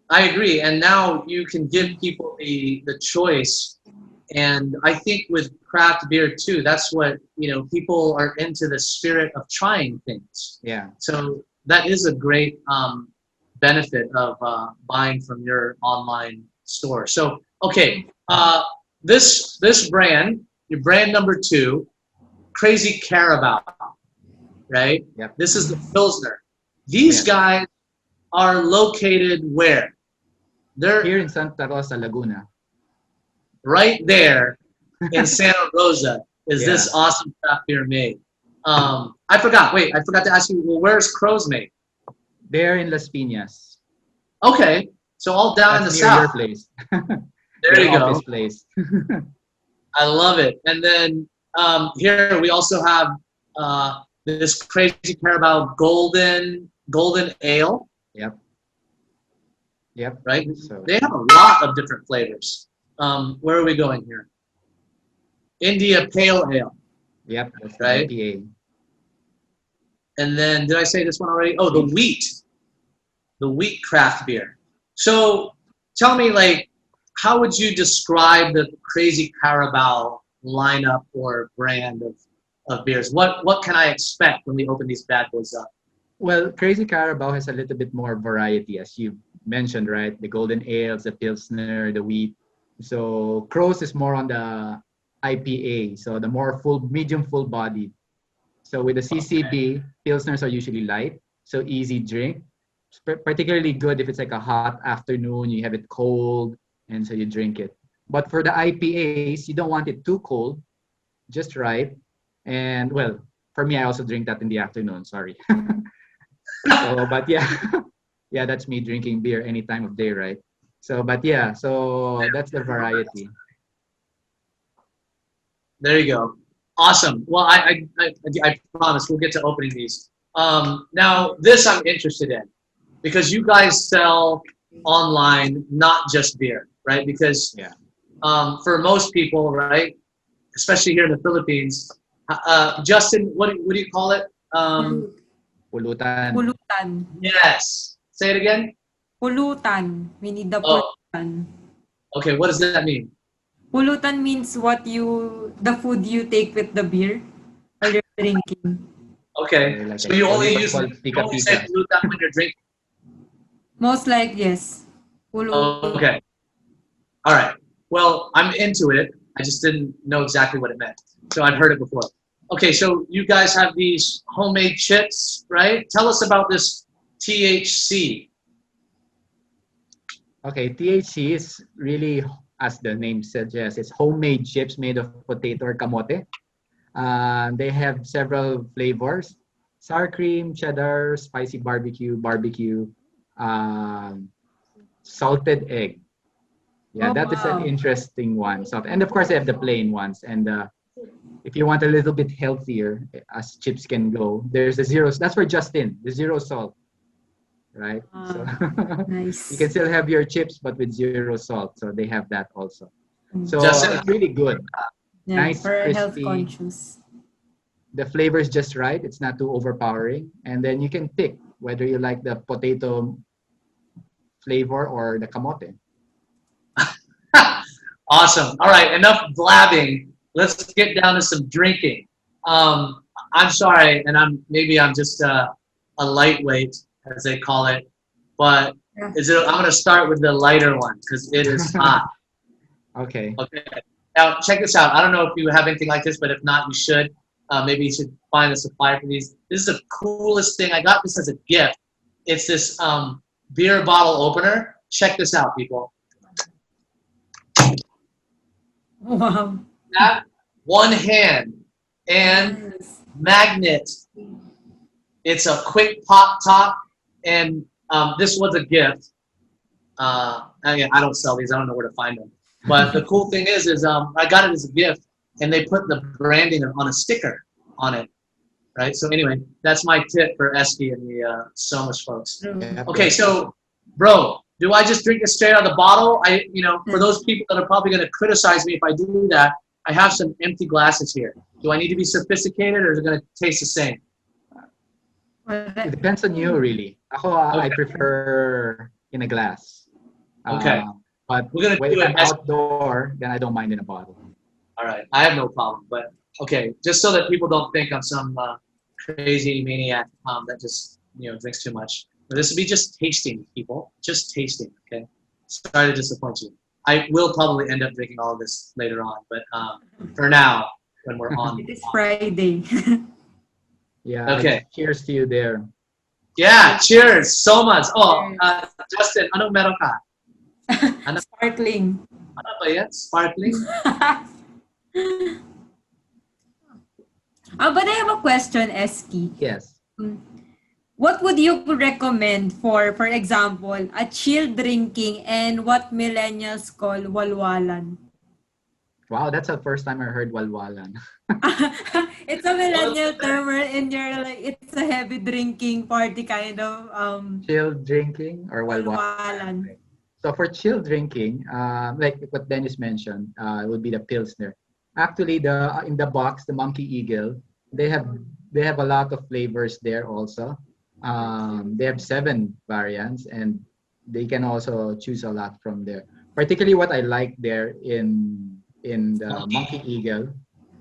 I agree. And now you can give people the choice. And I think with craft beer too, that's what, people are into the spirit of trying things. Yeah. So that is a great benefit of buying from your online store. So, okay, this brand, your brand number 2, Crazy Carabao, right? Yep. This is the Pilsner. These guys are located where? They're here in Santa Rosa, Laguna. Right there in Santa Rosa is this awesome craft beer made. I forgot. Wait, I forgot to ask you. Well, where's Crow's made? They're in Las Piñas. Okay, so all down in the That's near your south. place. There Your you go. office place. I love it. And then here we also have this crazy Carabao golden ale. Yep. Yep. Right? So They have a lot of different flavors. Where are we going here? India Pale Ale. yep, that's the Right? IPA. And then, did I say this one already? Oh, the wheat craft beer. So tell me, like, how would you describe the Crazy Carabao lineup or brand of beers? What can I expect when we open these bad boys up? Well, Crazy Carabao has a little bit more variety, as you mentioned, right? The golden ales, the pilsner, the wheat. So Crows is more on the IPA, so the more medium full body. So with the CCB, pilsners are usually light, so easy drink. Particularly good if it's like a hot afternoon, you have it cold, and so you drink it. But for the IPAs, you don't want it too cold, just right. And well, for me, I also drink that in the afternoon. Sorry. So, but yeah, yeah, that's me drinking beer any time of day, right? So, but yeah, so that's the variety. There you go. Awesome. Well, I promise we'll get to opening these. Now, this I'm interested in because you guys sell online, not just beer, right? Because Yeah. for most people, right, especially here in the Philippines, Justin, what do you call it? Pulutan. Pulutan. Yes. Say it again. Pulutan. We need the Oh. pulutan. Okay. What does that mean? Pulutan means the food you take with the beer or you're drinking. Okay. Like So you only what's use called you only say tika-tika. gluten when you're drinking. Most like, yes. Pulutan. Okay. All right. Well, I'm into it. I just didn't know exactly what it meant. So I'd heard it before. Okay, so you guys have these homemade chips, right? Tell us about this THC. Okay, THC is really, as the name suggests, it's homemade chips made of potato or kamote. They have several flavors: sour cream, cheddar, spicy barbecue, salted egg. Yeah, Oh, that is an wow. interesting one. So, and of course, they have the plain ones. And if you want a little bit healthier, as chips can go, there's the zero. That's for Justine, the zero salt, right? So Nice. you can still have your chips, but with zero salt. So they have that also. So Justin, it's really good. Yeah, Nice, for health crispy. conscious. The flavor is just right. It's not too overpowering. And then you can pick whether you like the potato flavor or the kamote. awesome. All right, enough blabbing. Let's get down to some drinking. I'm sorry, and maybe I'm just a lightweight, as they call it. But Yeah. I'm going to start with the lighter one because it is hot. Okay. Okay. Now, check this out. I don't know if you have anything like this, but if not, you should. Maybe you should find a supplier for these. This is the coolest thing. I got this as a gift. It's this beer bottle opener. Check this out, people. Wow. That one hand and Nice. magnet. It's a quick pop top, and this was a gift. Again, I don't sell these. I don't know where to find them. But the cool thing is I got it as a gift, and they put the branding on a sticker on it, right? So anyway, that's my tip for Eski and the SOMA'S folks. Yeah. Okay, so, bro, do I just drink it straight out of the bottle? For those people that are probably going to criticize me if I do that, I have some empty glasses here. Do I need to be sophisticated, or is it going to taste the same? It depends on you, really. I Okay. prefer in a glass. Okay. But We're gonna when do it I'm as- outdoor, then I don't mind in a bottle. All right, I have no problem. But okay, just so that people don't think I'm some crazy maniac that just drinks too much. This would be just tasting, people. Just tasting. Okay. Sorry to disappoint you. I will probably end up drinking all of this later on, but for now, when we're on. It is Friday. Okay. Yeah. Cheers to you there. Yeah. Cheers. SOMA'S. Oh, Justin, anong meron ka? Sparkling. Ano ba yan? Sparkling? But I have a question, Eski. Yes. What would you recommend for example, a chill drinking and what millennials call walwalan? Wow, that's the first time I heard walwalan. It's a millennial term and you're like it's a heavy drinking party kind of Chill drinking or walwalan. walwalan. So for chill drinking, like what Dennis mentioned, it would be the Pilsner. Actually, the in the box, the Monkey Eagle, they have they have a lot of flavors there also. They have 7 variants, and they can also choose a lot from there. Particularly, what I like there in the Monkey Eagle,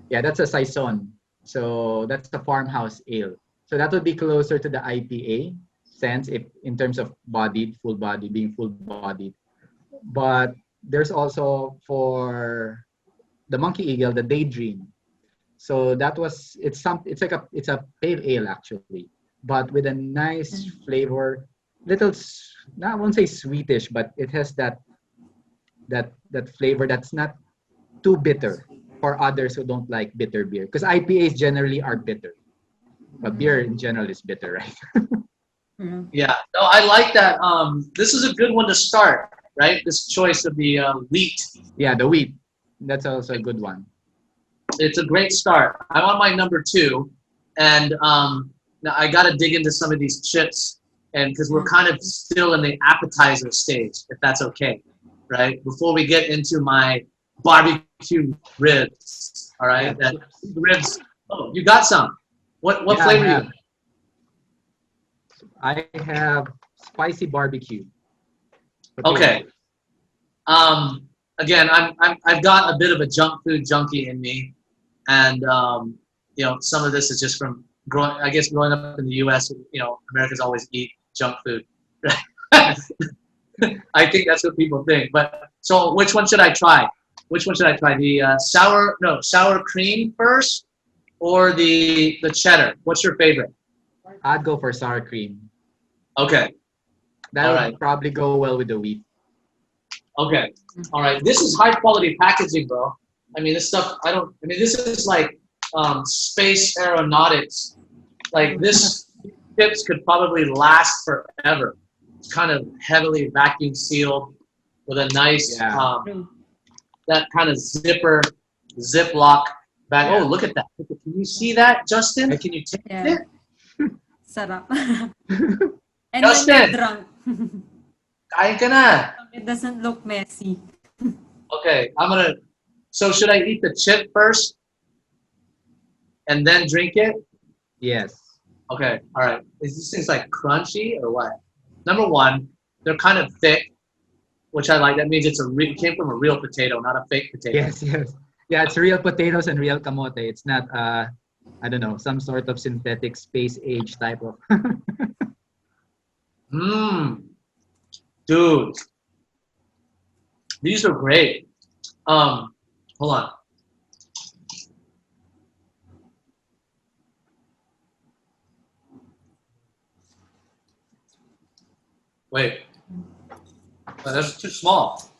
yeah, that's a saison. So that's the farmhouse ale. So that would be closer to the IPA sense if in terms of bodied, full body, being full bodied. But there's also for the Monkey Eagle, the Daydream. So that was it's a pale ale actually, but with a nice flavor, little I won't say sweetish, but it has that flavor that's not too bitter for others who don't like bitter beer. Because IPAs generally are bitter, but beer in general is bitter, right? Yeah, no, I like that. This is a good one to start, right? This choice of the wheat. Yeah, the wheat. That's also a good one. It's a great start. I'm on my number 2, and now I got to dig into some of these chips, and because we're kind of still in the appetizer stage, if that's okay, right? Before we get into my barbecue ribs, all right? Yeah. That ribs. Oh, you got some. What Yeah, flavor I you? have. I have spicy barbecue. Okay. Again, I've got a bit of a junk food junkie in me, and some of this is just from growing. I guess growing up in the U.S., Americans always eat junk food. I think that's what people think. But so, which one should I try? Which one should I try? The sour cream first, or the cheddar? What's your favorite? I'd go for sour cream. Okay. That All would right. probably go well with the wheat. Okay. All right. This is high quality packaging, bro. I mean, this stuff, this is like space aeronautics. Like this chips could probably last forever. It's kind of heavily vacuum sealed with a nice, Yeah. that kind of Ziploc bag. Yeah. Oh, look at that. Can you see that, Justin? Can you taste Yeah. it? Sarap. And Justin! when you're drunk, Kain ka na. it doesn't look messy. Okay, so should I eat the chip first and then drink it? Yes. Okay, all right. Is these things like crunchy or what? Number 1, they're kind of thick, which I like. That means it came from a real potato, not a fake potato. Yes. Yeah, it's real potatoes and real kamote. It's not I don't know, some sort of synthetic space age type of. Dude, these are great. Hold on. Wait, that's too small.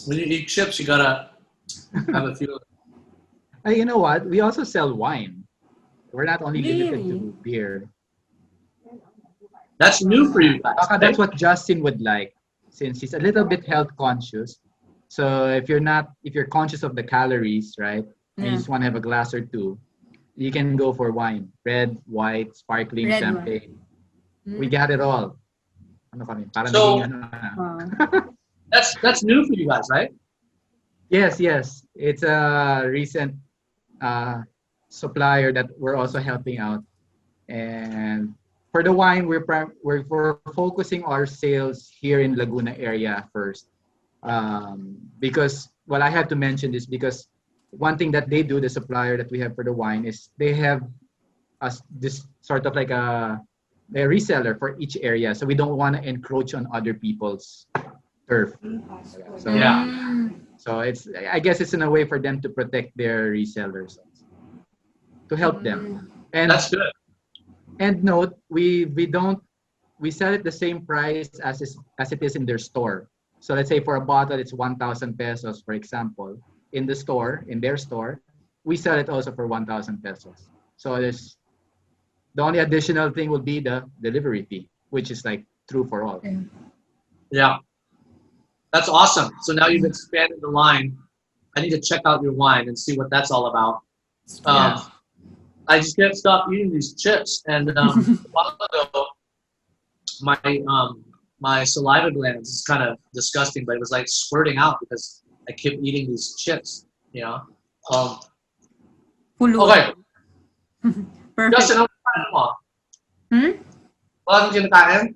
When you eat chips, you gotta have a few. Hey, you know what? We also sell wine. We're not only limited Really? to beer. That's new for you guys. That's what Justine would like, since he's a little bit health conscious. So if you're conscious of the calories, right, and you Yeah. just want to have a glass or two, you can go for wine, red, white, sparkling, Red champagne. wine. We got it all. Ano kami? Parang So- naging ano na. Wow. That's new for you guys, right? Yes. It's a recent supplier that we're also helping out. And for the wine, we're focusing our sales here in Laguna area first. Because I have to mention this because one thing that they do, the supplier that we have for the wine, is they have this sort of like a reseller for each area. So we don't want to encroach on other people's turf. So Yeah. So I guess it's in a way for them to protect their resellers, to help them. And That's good. and note, we sell it the same price as it is in their store. So let's say for a bottle it's 1,000 pesos, for example. In their store, we sell it also for 1,000 pesos. So the only additional thing will be the delivery fee, which is like true for all. Yeah. That's awesome. So now you've expanded the line. I need to check out your wine and see what that's all about. I just can't stop eating these chips. And a while ago, my saliva glands is kind of disgusting, but it was like squirting out because I kept eating these chips. You know. Okay. Perfect. Justin, ano kain mo? Wala kang kinakain?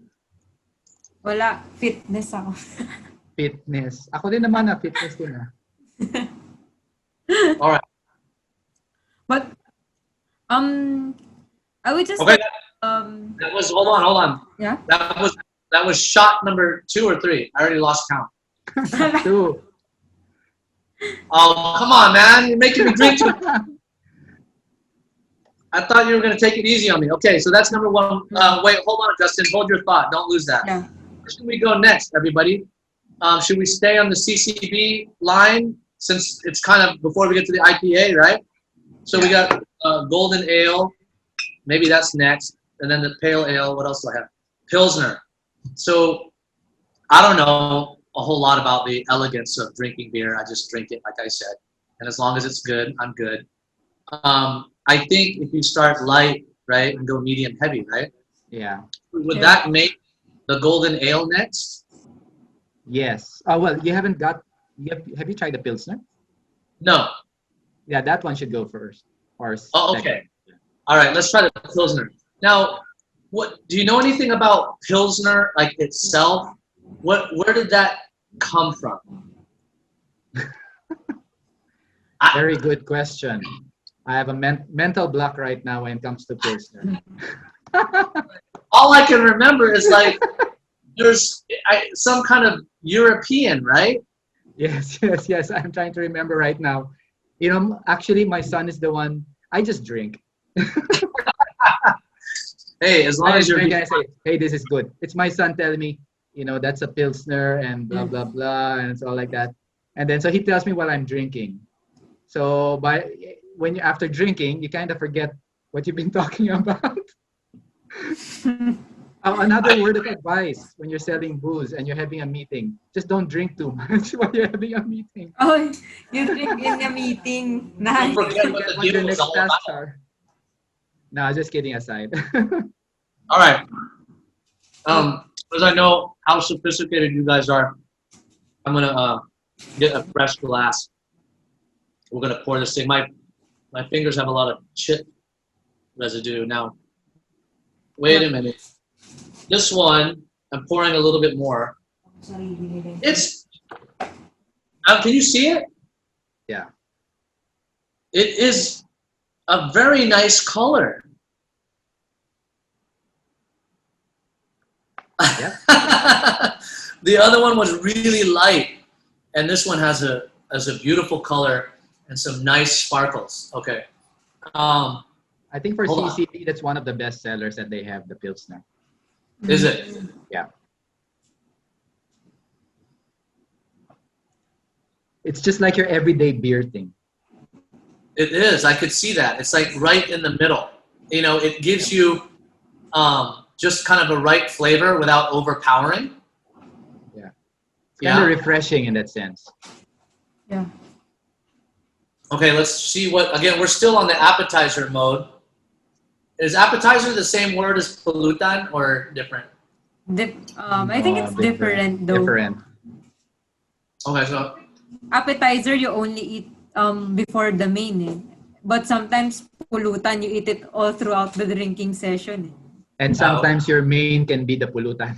Wala. Fitness ako. Fitness. Ako din naman fitness din All right. But I would just Okay. that was hold on. Yeah. That was shot number 2 or 3. I already lost count. 2. Oh, come on, man. You're making me drink too. I thought you were going to take it easy on me. Okay, so that's number 1. Wait, hold on, Justin. Hold your thought. Don't lose that. Yeah. Where should we go next, everybody? Should we stay on the CCB line since it's kind of before we get to the IPA, right? So we got Golden Ale. Maybe that's next. And then the Pale Ale. What else do I have? Pilsner. So I don't know a whole lot about the elegance of drinking beer. I just drink it, like I said. And as long as it's good, I'm good. I think if you start light, right, and go medium heavy, right? Yeah. Would that make the Golden Ale next? Yes. Oh, well, you haven't got... Have you tried the Pilsner? No. Yeah, that one should go first. Or Oh, second. okay. All right, let's try the Pilsner. Now, what do you know anything about Pilsner, like itself? Where did that come from? Very good question. I have a mental block right now when it comes to Pilsner. All I can remember is like there's some kind of European, right? Yes. I'm trying to remember right now. You know, actually, my son is the one. I just drink. Hey, as long as you're... I say, hey, this is good. It's my son telling me, you know, that's a Pilsner and blah, blah, blah, and it's all like that. And then, so he tells me while I'm drinking. So after drinking, you kind of forget what you've been talking about. Another word of advice when you're selling booze and you're having a meeting, just don't drink too much while you're having a meeting. Oh, you drink in a meeting. Nice. Don't forget what the What your deal is next all tasks about. are. No, just kidding aside. All right. Because I know how sophisticated you guys are, I'm gonna get a fresh glass. We're gonna pour this thing. My fingers have a lot of chip residue now. Wait a minute. This one, I'm pouring a little bit more. It's. Can you see it? Yeah. It is a very nice color. Yeah. The other one was really light, and this one has a beautiful color and some nice sparkles. Okay. I think for Hold on. CCP, that's one of the best sellers that they have, the Pilsner. Is it? Yeah. It's just like your everyday beer thing. It is. I could see that. It's like right in the middle. You know, it gives you just kind of a right flavor without overpowering. Yeah. It's kind of refreshing in that sense. Yeah. Okay, let's see what, again, we're still on the appetizer mode. Is appetizer the same word as pulutan or different? I think it's different though. Different. Okay, so Appetizer you only eat before the main but sometimes pulutan you eat it all throughout the drinking session. And sometimes your main can be the pulutan.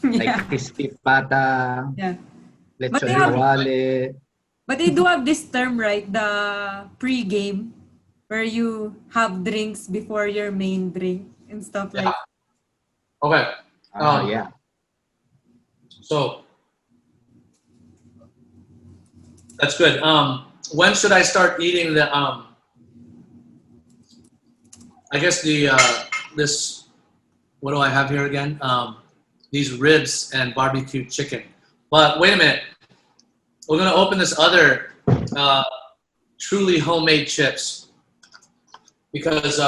Like Yeah. crispy pata, Yeah. But lechon they have- kawali. But they do have this term, right? The pre-game, where you have drinks before your main drink and stuff like. okay. Yeah. So that's good. When should I start eating the I guess the this, what do I have here again? These ribs and barbecue chicken. But wait a minute. We're gonna open this other truly homemade chips. because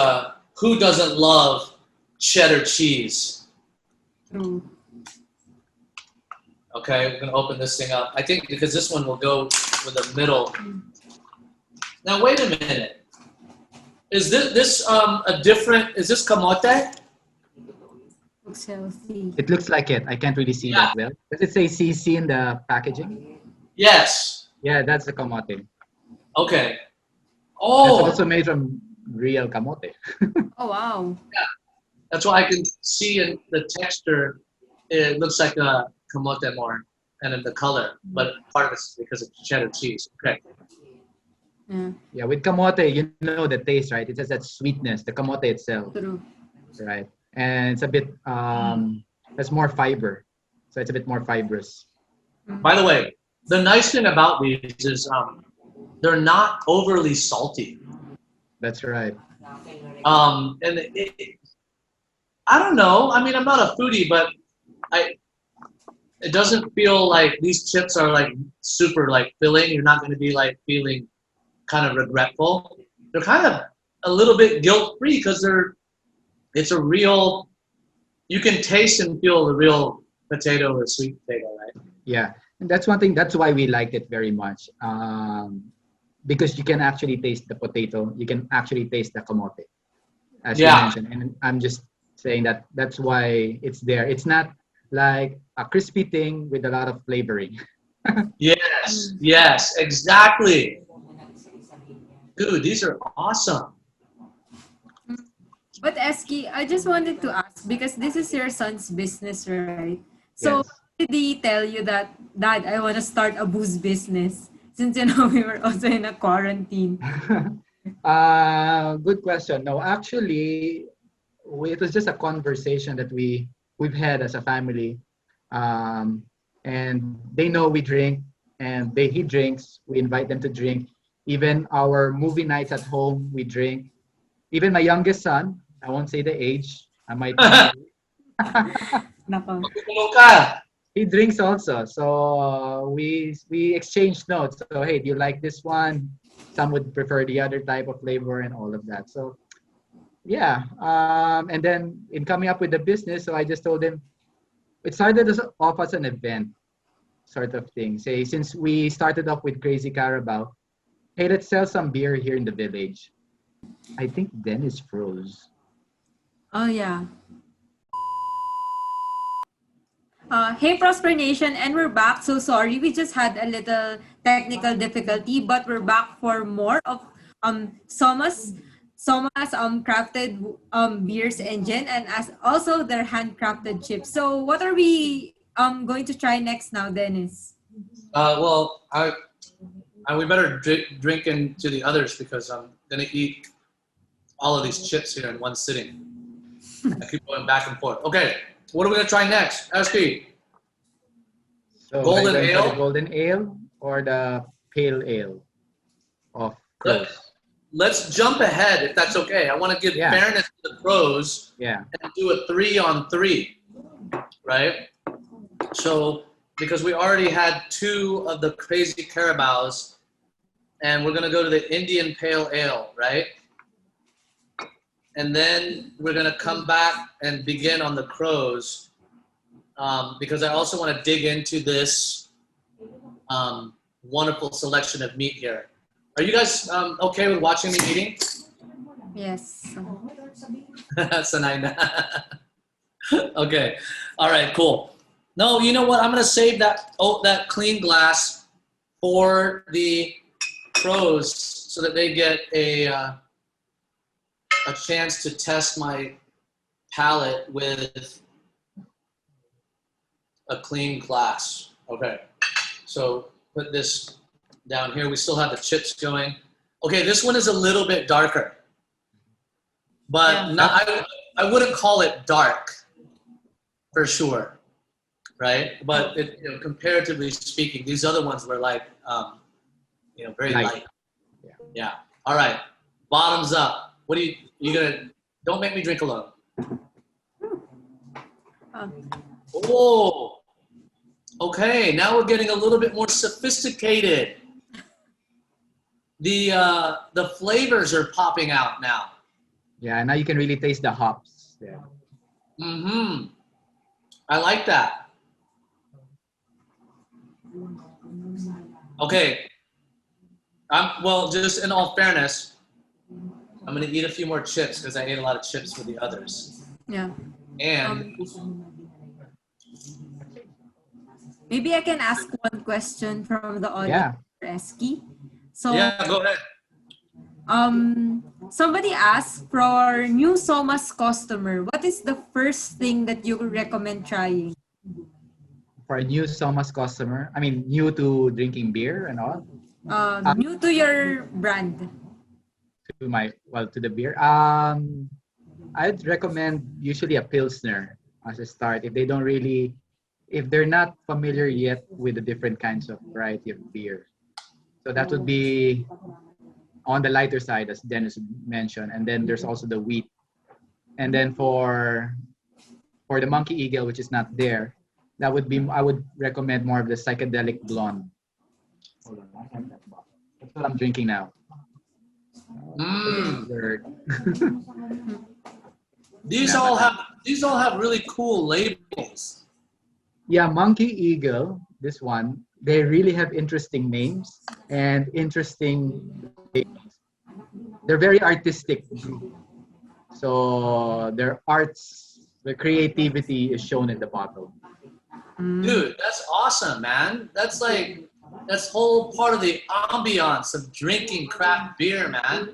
who doesn't love cheddar cheese? True. Okay, we're gonna open this thing up. I think because this one will go with the middle. Now wait a minute. Is this a different? Is this kamote? Looks healthy. It looks like it. I can't really see that well. Does it say CC in the packaging? Yes. Yeah, that's the kamote. Okay. That's Oh, also made from real kamote. Oh, wow. that's why I can see in the texture. It looks like a kamote more, and in the color, but part of it's because it's cheddar cheese. Okay. Yeah, Yeah, with kamote, you know the taste, right? It has that sweetness, the kamote itself, true. right? And it's a bit, has more fiber. So it's a bit more fibrous. By the way, the nice thing about these is they're not overly salty. That's right. And I don't know. I mean, I'm not a foodie, but it doesn't feel like these chips are like super like filling. You're not going to be like feeling kind of regretful. They're kind of a little bit guilt-free because it's a real, you can taste and feel the real potato or sweet potato, right? Yeah, and that's one thing. That's why we liked it very much, because you can actually taste the potato. You can actually taste the kamote, as you mentioned. And I'm just saying that that's why it's there. It's not like a crispy thing with a lot of flavoring. Yes, exactly. Dude, these are awesome. But Eski, I just wanted to ask, because this is your son's business, right? So Yes. did he tell you that, Dad, I want to start a booze business? Since, we were also in a quarantine. Good question. No, actually, it was just a conversation that we've had as a family, and they know we drink, and he drinks. We invite them to drink. Even our movie nights at home, we drink. Even my youngest son, I won't say the age. I might. Nako. He drinks also. So we exchange notes. So hey, do you like this one? Some would prefer the other type of flavor and all of that. So yeah. And then in coming up with the business, so I just told him it started off as an event sort of thing. Say since we started off with Crazy Carabao, hey, let's sell some beer here in the village. I think Dennis froze. Oh, yeah. Hey, Prosper Nation, and we're back. So sorry, we just had a little technical difficulty, but we're back for more of SOMA'S crafted beers engine, and as also their handcrafted chips. So what are we going to try next now, Dennis? Well, we better drink into the others because I'm gonna eat all of these chips here in one sitting. I keep going back and forth. Okay, what are we gonna try next? Eski. So Golden are you going for ale? the golden ale or the pale ale of Crows? Let's jump ahead if that's okay. I want to give fairness to the pros Yeah. and do a 3-on-3, right? So because we already had 2 of the Crazy Carabaos, and we're gonna go to the Indian Pale Ale, right? And then we're gonna come back and begin on the Crows, because I also want to dig into this wonderful selection of meat here. Are you guys okay with watching me eating? Yes. Sanay na. Okay. All right, cool. No, you know what? I'm going to save that clean glass for the pros so that they get a chance to test my palate with a clean glass. Okay. So put this down here. We still have the chips going. Okay, this one is a little bit darker. But I wouldn't call it dark for sure, right? But comparatively speaking, these other ones were like, very light. Yeah. All right. Bottoms up. What are you gonna? Don't make me drink alone. Oh. Okay. Now we're getting a little bit more sophisticated. The flavors are popping out now. Yeah, now you can really taste the hops. Yeah. Mm-hmm. I like that. Okay. Well, just in all fairness, I'm gonna eat a few more chips because I ate a lot of chips with the others. Yeah. And Maybe I can ask one question from the audience, Yeah. for Eski. So, yeah, go ahead. somebody asked for new SOMA'S customer, what is the first thing that you recommend trying? For a new SOMA'S customer, I mean, new to drinking beer and all, New to your brand. to the beer. I'd recommend usually a Pilsner as a start if they're not familiar yet with the different kinds of variety of beer. So that would be on the lighter side, as Dennis mentioned. And then there's also the wheat. And then for the Monkey Eagle, which is not there, I would recommend more of the psychedelic blonde. Hold on, that's what I'm drinking now. Word. These all have really cool labels. Yeah, Monkey Eagle, this one, they really have interesting names and interesting labels. They're very artistic. So their their creativity is shown in the bottle. Dude, that's awesome, man. That's whole part of the ambiance of drinking craft beer, man.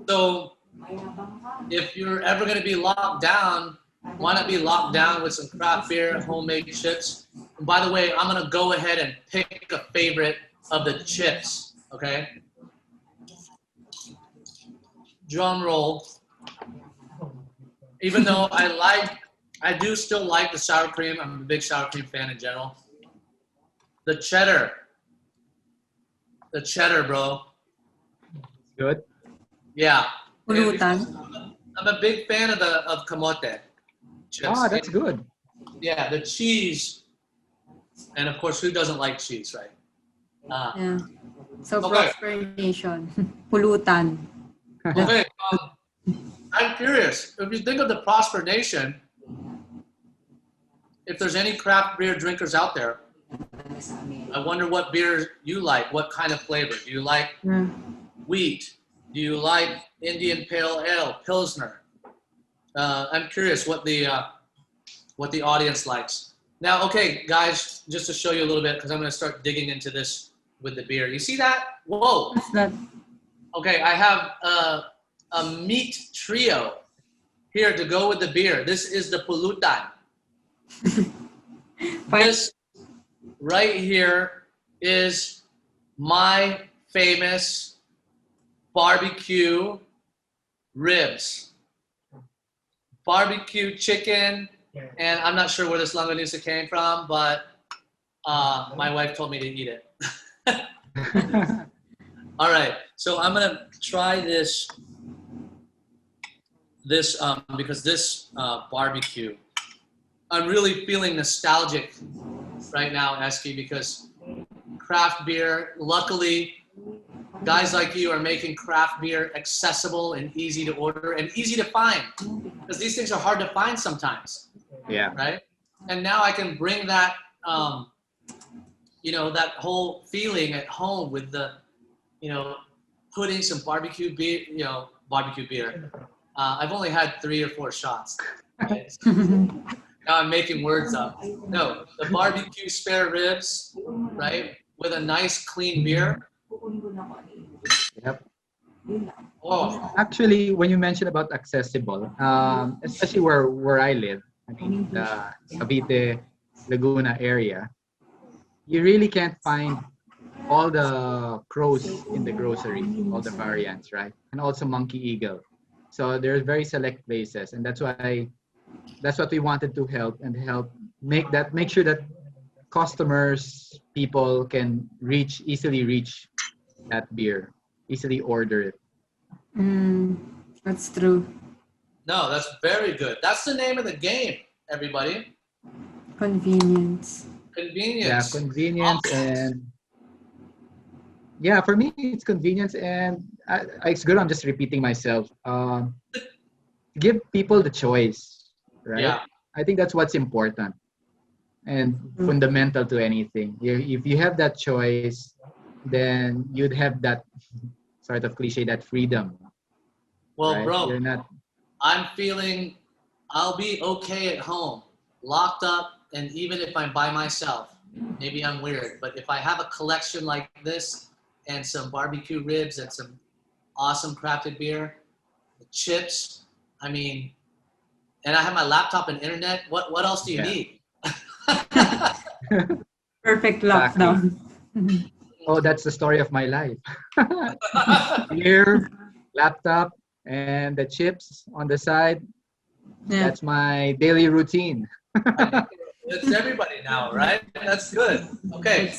So if you're ever going to be locked down, why not be locked down with some craft beer, homemade chips? And by the way, I'm going to go ahead and pick a favorite of the chips, okay? Drum roll. Even though I do still like the sour cream. I'm a big sour cream fan in general. The cheddar, bro. Good. Yeah. Pulutan. I'm a big fan of kamote chips. Oh, that's good. Yeah, the cheese, and of course, who doesn't like cheese, right? Yeah. So Okay. Prosperna Nation. Pulutan. Okay, I'm curious. If you think of the Prosper Nation, if there's any craft beer drinkers out there, I wonder what beer you like. What kind of flavor? Do you like wheat? Do you like Indian Pale Ale, Pilsner? I'm curious what the audience likes. Now, okay, guys, just to show you a little bit, because I'm going to start digging into this with the beer. You see that? Whoa. What's that? Okay, I have a meat trio here to go with the beer. This is the Pulutan. This right here is my famous barbecue ribs. Barbecue chicken, and I'm not sure where this longanisa came from, but my wife told me to eat it. All right, so I'm gonna try this because this barbecue, I'm really feeling nostalgic right now, Eski, because craft beer, luckily, guys like you are making craft beer accessible and easy to order and easy to find, because these things are hard to find sometimes. Yeah. Right? And now I can bring that, that whole feeling at home with the, putting some barbecue beer. I've only had 3 or 4 shots. Right? Now I'm making words up. No, the barbecue spare ribs, right? With a nice clean beer. Yep. Oh, Actually, when you mentioned about accessible, especially where I live, I mean, the Cavite, Laguna area, you really can't find all the crows in the grocery, all the variants, right? And also Monkey Eagle. So there's very select places, and that's what we wanted to help make sure that customers, people can easily reach that beer, easily order it. That's true. no, that's very good. That's the name of the game, everybody. Convenience. Convenience. Yeah, convenience and yeah, for me it's convenience and it's good. I'm just repeating myself. give people the choice, right? Yeah. I think that's what's important and fundamental to anything. If you have that choice, then you'd have that sort of cliche, that freedom, Well, right? bro, You're not. I'm feeling I'll be okay at home, locked up, and even if I'm by myself, maybe I'm weird, but if I have a collection like this and some barbecue ribs and some awesome crafted beer, the chips, I mean, and I have my laptop and internet, what else do you Yeah. need? Perfect Exactly. lockdown. Oh, that's the story of my life. Beer, laptop, and the chips on the side. Yeah. That's my daily routine. It's everybody now, right? That's good. Okay.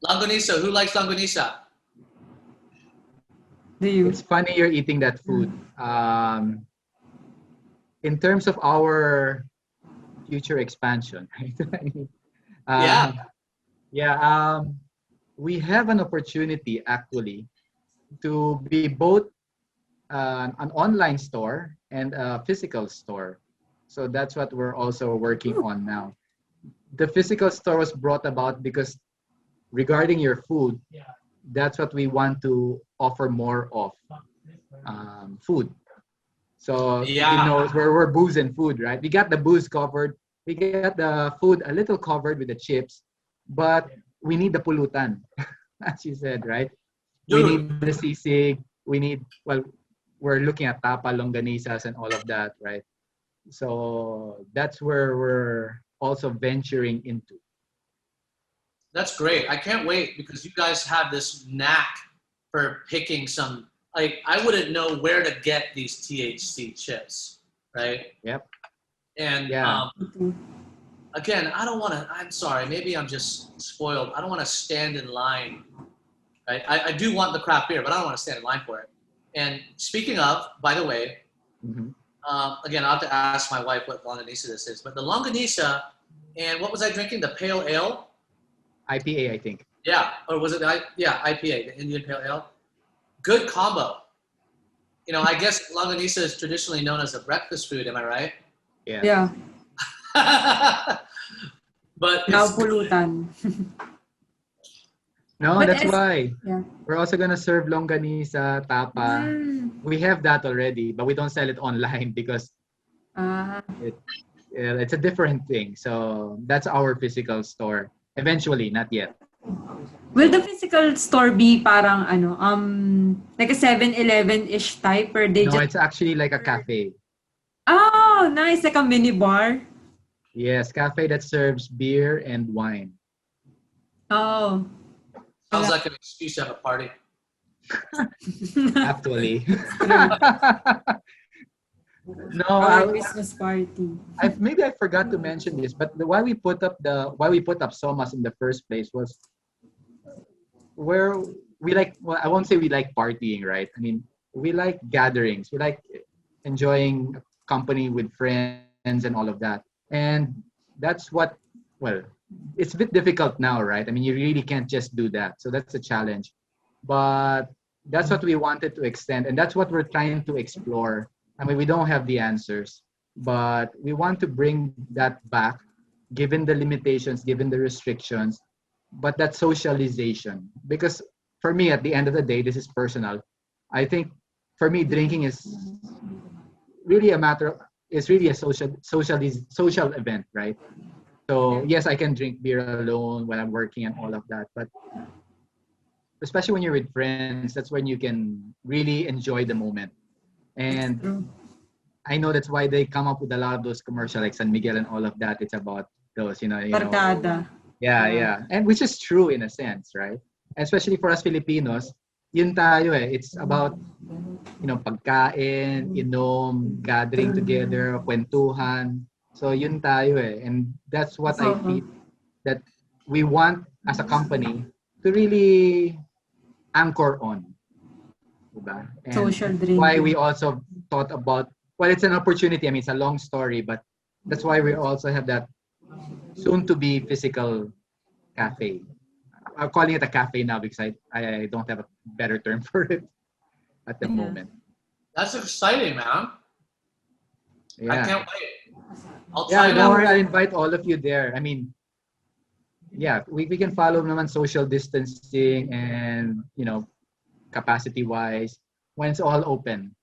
Longanisa. Who likes longanisa? Do you? It's funny you're eating that food. In terms of our future expansion, right? Yeah. Yeah. We have an opportunity actually to be both an online store and a physical store. So that's what we're also working on now. The physical store was brought about because regarding your food, that's what we want to offer more of, food. So Yeah. we're booze and food, right? We got the booze covered, we got the food a little covered with the chips, but we need the pulutan, as you said, right? We Dude. need the sisig. We need, well, we're looking at tapa, longanisas, and all of that, right? So that's where we're also venturing into. That's great. I can't wait because you guys have this knack for picking some. Like, I wouldn't know where to get these THC chips, right? Yep. And Yeah. again, I don't want to. I'm sorry. Maybe I'm just spoiled. I don't want to stand in line. Right? I do want the craft beer, but I don't want to stand in line for it. And speaking of, by the way, Mm-hmm. again, I'll have to ask my wife what longanisa this is. But the longanisa and what was I drinking? The pale ale. IPA, I think. Yeah, or was it IPA, the Indian Pale Ale? Good combo. You know, I guess longanisa is traditionally known as a breakfast food. Am I right? Yeah. Yeah. But Now it's pulutan. No, But that's as- why. Yeah. We're also gonna serve longanisa, tapa. We have that already, but we don't sell it online because Ah. it's a different thing. So that's our physical store. Eventually, not yet. Will the physical store be parang like a 7-Eleven-ish type or they No, just... it's actually like a cafe. Oh, nice, like a mini bar. Yes, cafe that serves beer and wine. Oh. sounds like an excuse to have a party. Actually. No, Our Christmas party. maybe I forgot to mention this, but why we put up SOMA'S in the first place was where we like. Well, I won't say we like partying, right? I mean, we like gatherings. We like enjoying company with friends and all of that. And that's what. Well, it's a bit difficult now, right? I mean, you really can't just do that. So that's a challenge. But that's what we wanted to extend, and that's what we're trying to explore. I mean, we don't have the answers, but we want to bring that back, given the limitations, given the restrictions, but that socialization. Because for me, at the end of the day, this is personal. I think for me, drinking is really a matter of, it's really a social event, right? So yes, I can drink beer alone when I'm working and all of that, but especially when you're with friends, that's when you can really enjoy the moment. And I know that's why they come up with a lot of those commercials like San Miguel and all of that. It's about those, Barkada. yeah. And which is true in a sense, right? Especially for us Filipinos, yun tayo eh. It's about, pagkain, inom, gathering together, kwentuhan. So yun tayo eh. And that's what I feel that we want as a company to really anchor on. Diba? And Social that's drinking. why we also thought about, well, it's an opportunity. I mean, it's a long story, but that's why we also have that soon-to-be physical cafe. I'm calling it a cafe now because I don't have a better term for it at the moment. That's exciting, man. Yeah. I can't wait. I'll try Yeah, it don't out. worry, I'll invite all of you there. I mean, yeah, we can follow naman social distancing and, capacity wise when it's all open.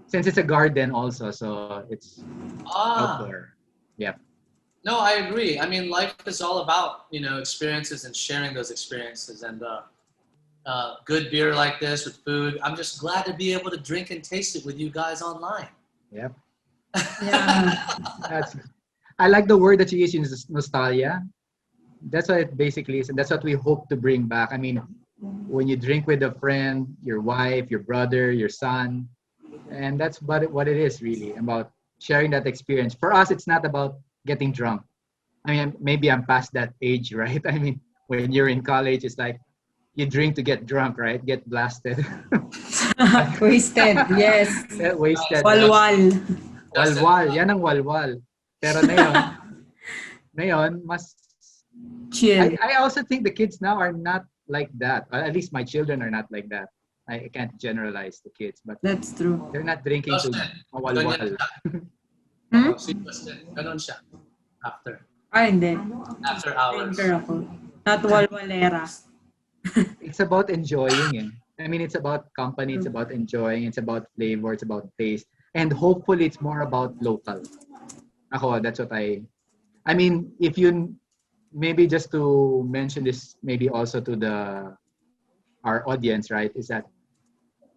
Since it's a garden also, so it's Ah, outdoor. Yeah. no, I agree. I mean, life is all about, experiences and sharing those experiences. And good beer like this with food. I'm just glad to be able to drink and taste it with you guys online. Yep. Yeah. That's I like the word that you use, nostalgia. That's what it basically is, and that's what we hope to bring back. I mean, when you drink with a friend, your wife, your brother, your son, and that's what it is really about sharing that experience. For us, it's not about getting drunk. I mean, maybe I'm past that age, right? I mean, when you're in college, it's like you drink to get drunk, right? Get blasted. Wasted. Yes. Get wasted. Walwal. Walwal. Yan ang walwal. Pero ngayon, mas Chill. I also think the kids now are not like that. At least my children are not like that. I can't generalize the kids, but That's true. they're not drinking to Justin, mawalwal. ganyan siya. Hmm? Si Justin, ganun siya. After Hindi. hours. Drinker ako. Not walwalera. It's about enjoying it. I mean, it's about company, it's about enjoying, it's about flavor, it's about taste. And hopefully it's more about local. That's what I mean, if you maybe just to mention this maybe also to our audience, right, is that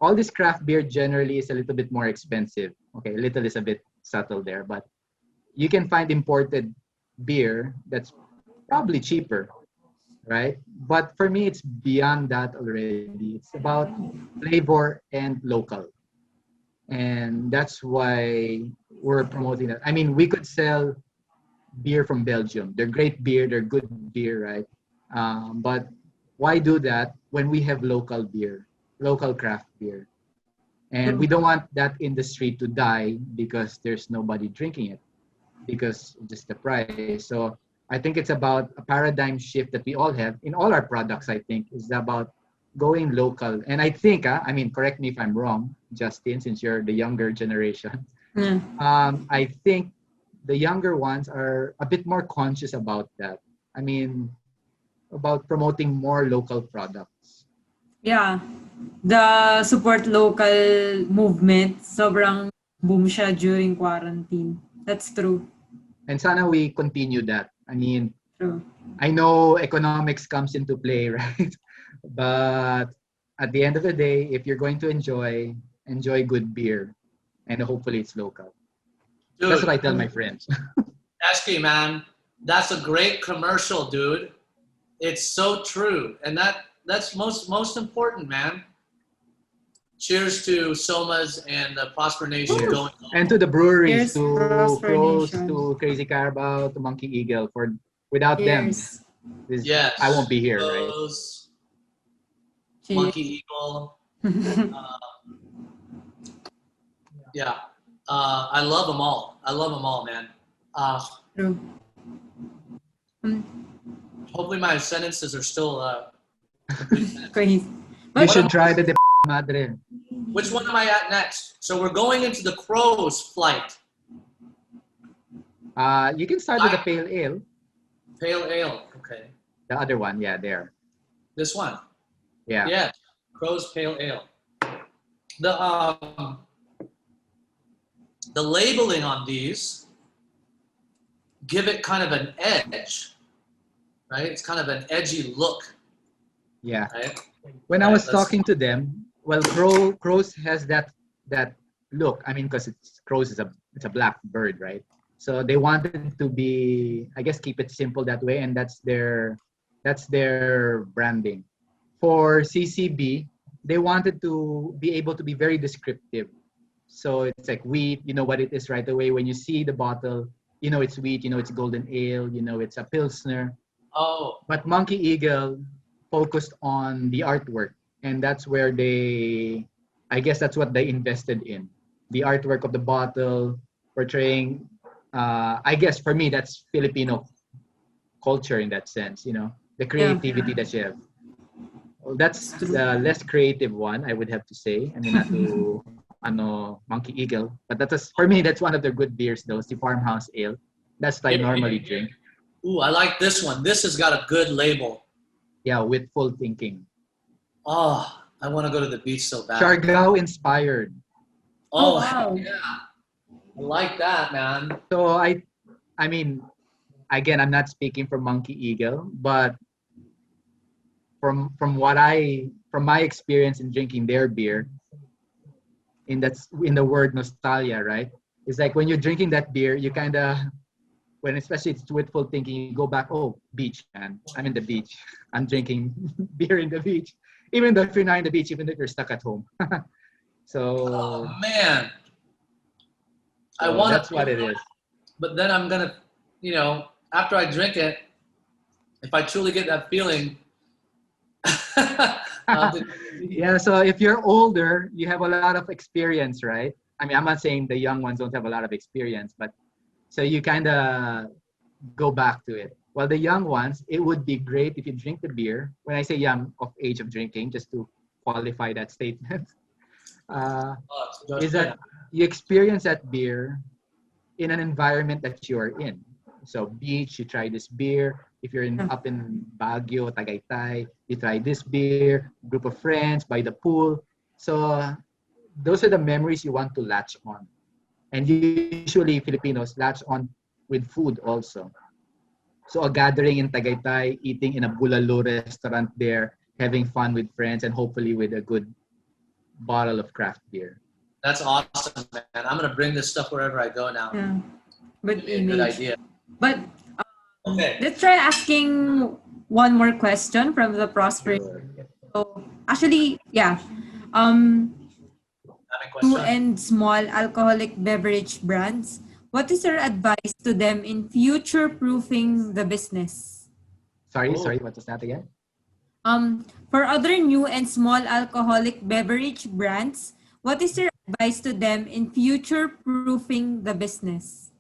all this craft beer generally is a little bit more expensive. Okay, little is a bit subtle there, but you can find imported beer that's probably cheaper, right? But for me, it's beyond that already. It's about flavor and local. And that's why we're promoting that. I mean, we could sell beer from Belgium. They're great beer, they're good beer, right? But why do that when we have local beer, local craft beer? And we don't want that industry to die because there's nobody drinking it, because just the price. So I think it's about a paradigm shift that we all have in all our products, I think, is about going local. And I think, I mean, correct me if I'm wrong, Justine, since you're the younger generation. Yeah. I think the younger ones are a bit more conscious about that. I mean, about promoting more local products. Yeah. The support local movement, sobrang boom siya during quarantine. That's true. And sana we continue that. I mean, True. I know economics comes into play, right? But at the end of the day, if you're going to enjoy good beer, and hopefully it's local. Dude, That's what I tell my friends. Eski, man, that's a great commercial, dude. It's so true, and that's most important, man. Cheers to SOMA'S and the Prosper Nation going on. And to the breweries, Cheers, to Prosper Crows, Nation. to Crazy Carabao, to Monkey Eagle. Without them, Cheers. Yes. I won't be here, right? Those, Cheers. Monkey Eagle. Yeah. I love them all. I love them all, man. True. Hopefully my sentences are still complete sentences. Crazy. You should try the madre. Which one am I at next? So we're going into the Crows flight. You can start with the pale ale. Pale ale. Okay. The other one, yeah, there. This one. Yeah. Yeah. Crow's Pale Ale. The labeling on these give it kind of an edge, right? It's kind of an edgy look, Yeah. right? When I Right, was let's- talking to them, well, Crows has that look. I mean, because Crows is a black bird, right? So they wanted to be, I guess, keep it simple that way, and that's their branding. For CCB, they wanted to be able to be very descriptive. So it's like wheat, you know what it is right away. When you see the bottle, you know it's wheat, you know it's golden ale, you know it's a pilsner. Oh, But Monkey Eagle focused on the artwork, and that's where I guess that's what they invested in. The artwork of the bottle portraying, I guess for me, that's Filipino culture in that sense, you know, the creativity that you have. Well, that's the less creative one, I would have to say. I mean, not to Monkey Eagle. But for me, that's one of the good beers though. It's the Farmhouse Ale. That's what I normally drink. Ooh, I like this one. This has got a good label. Yeah, with full thinking. Oh, I want to go to the beach so bad. Siargao inspired. Oh, wow. yeah. I like that, man. So I mean, again, I'm not speaking for Monkey Eagle, but from my experience in drinking their beer, in the word nostalgia, right? It's like when you're drinking that beer, you kind of, when especially it's with full thinking, you go back, oh, beach, man. I'm in the beach. I'm drinking beer in the beach. Even though if you're not in the beach, even if you're stuck at home. So, oh, man. I want that's what it is. But then I'm going to, after I drink it, if I truly get that feeling. Yeah, so if you're older, you have a lot of experience, right? I mean, I'm not saying the young ones don't have a lot of experience, but so you kind of go back to it. Well, the young ones, it would be great if you drink the beer. When I say young, of age of drinking, just to qualify that statement, is that you experience that beer in an environment that you are in. So beach, you try this beer. If you're up in Baguio, Tagaytay, you try this beer, group of friends, by the pool. So those are the memories you want to latch on. And usually Filipinos latch on with food also. So a gathering in Tagaytay, eating in a bulalo restaurant there, having fun with friends, and hopefully with a good bottle of craft beer. That's awesome, man. I'm going to bring this stuff wherever I go now. Yeah. But a good idea. But Okay. let's try asking one more question from the Prosperna. So actually, yeah. New and small alcoholic beverage brands. What is your advice to them in future-proofing the business? Sorry, what was that again? For other new and small alcoholic beverage brands, what is your advice to them in future-proofing the business?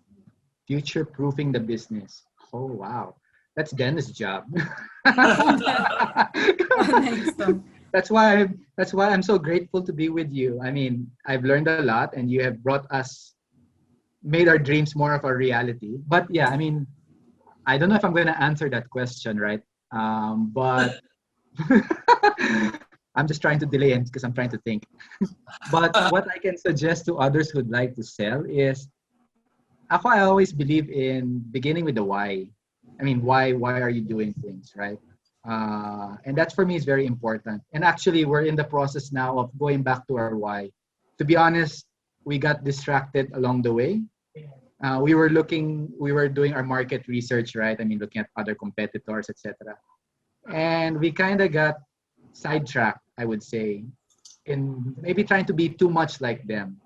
Future-proofing the business. Oh, wow. That's Dennis' job. That's why I'm so grateful to be with you. I mean, I've learned a lot, and you have made our dreams more of a reality. But yeah, I mean, I don't know if I'm going to answer that question, right? But I'm just trying to delay it because I'm trying to think. But what I can suggest to others who'd like to sell is, I always believe in beginning with the why. I mean, why are you doing things, right? And that for me is very important. And actually, we're in the process now of going back to our why. To be honest, we got distracted along the way. We were doing our market research, right? I mean, looking at other competitors, etc. And we kind of got sidetracked, I would say, in maybe trying to be too much like them.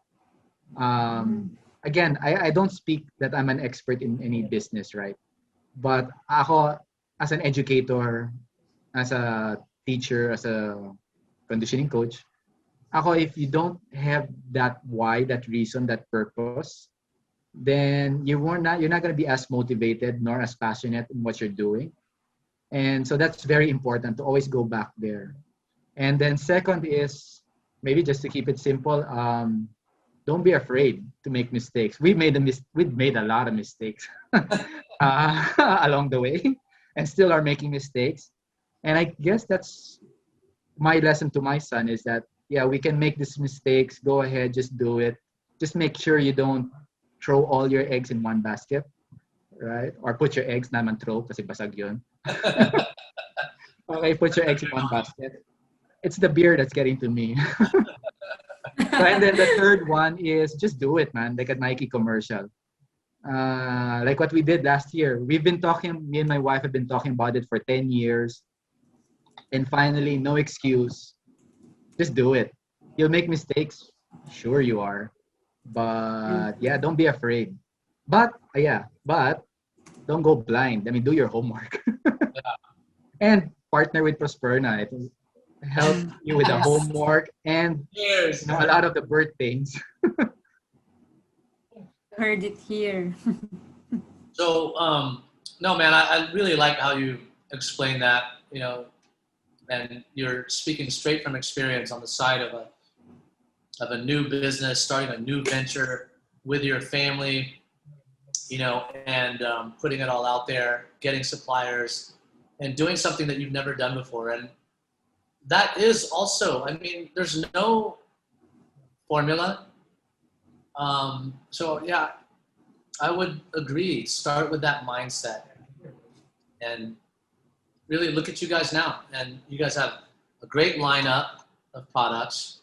Again, I don't speak that I'm an expert in any business, right? But ako, as an educator, as a teacher, as a conditioning coach, if you don't have that why, that reason, that purpose, then you're not going to be as motivated nor as passionate in what you're doing. And so that's very important to always go back there. And then second is, maybe just to keep it simple, don't be afraid to make mistakes. We've made a lot of mistakes along the way, and still are making mistakes. And I guess that's my lesson to my son is that, yeah, we can make these mistakes. Go ahead, just do it. Just make sure you don't throw all your eggs in one basket, right? Or put your eggs, naman throw, kasi basag yun. Okay, put your eggs in one basket. It's the beer that's getting to me. And then the third one is just do it, man. Like a Nike commercial. Like what we did last year. Me and my wife have been talking about it for 10 years. And finally, no excuse. Just do it. You'll make mistakes. Sure you are. But yeah, don't be afraid. But don't go blind. I mean, do your homework. And partner with Prosperna. It will help you with the homework and a lot of the birth pains. Heard it here. So, no, man, I really like how you explain that, and you're speaking straight from experience on the side of of a new business, starting a new venture with your family, and putting it all out there, getting suppliers, and doing something that you've never done before. And that is also, there's no formula. So yeah, I would agree. Start with that mindset, and really look at you guys now. And you guys have a great lineup of products.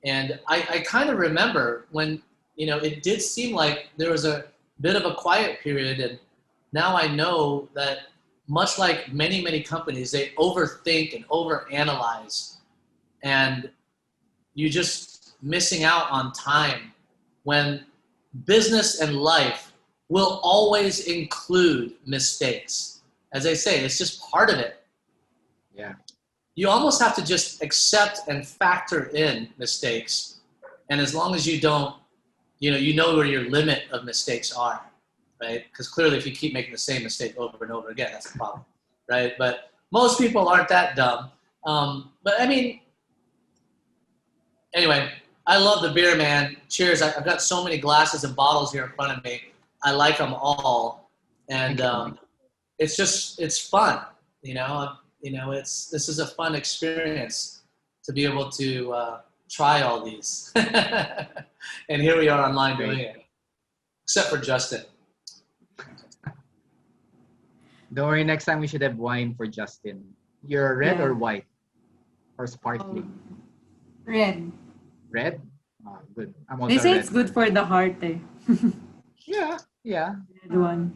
And I kind of remember when, it did seem like there was a bit of a quiet period. And now I know that much like many, many companies, they overthink and overanalyze. And you're just missing out on time when business and life will always include mistakes. As I say, it's just part of it. Yeah. You almost have to just accept and factor in mistakes. And as long as you don't, you know where your limit of mistakes are, right? Because clearly if you keep making the same mistake over and over again, that's the problem, right? But most people aren't that dumb. But anyway, I love the beer, man. Cheers. I've got so many glasses and bottles here in front of me. I like them all. And it's fun, this is a fun experience to be able to try all these. And here we are online doing it, except for Justin. Don't worry, next time we should have wine for Justin. You're red or white? Or sparkling? Red. Red? Oh, good. I'm also They say red. it's good for the heart, eh? Yeah. Red one.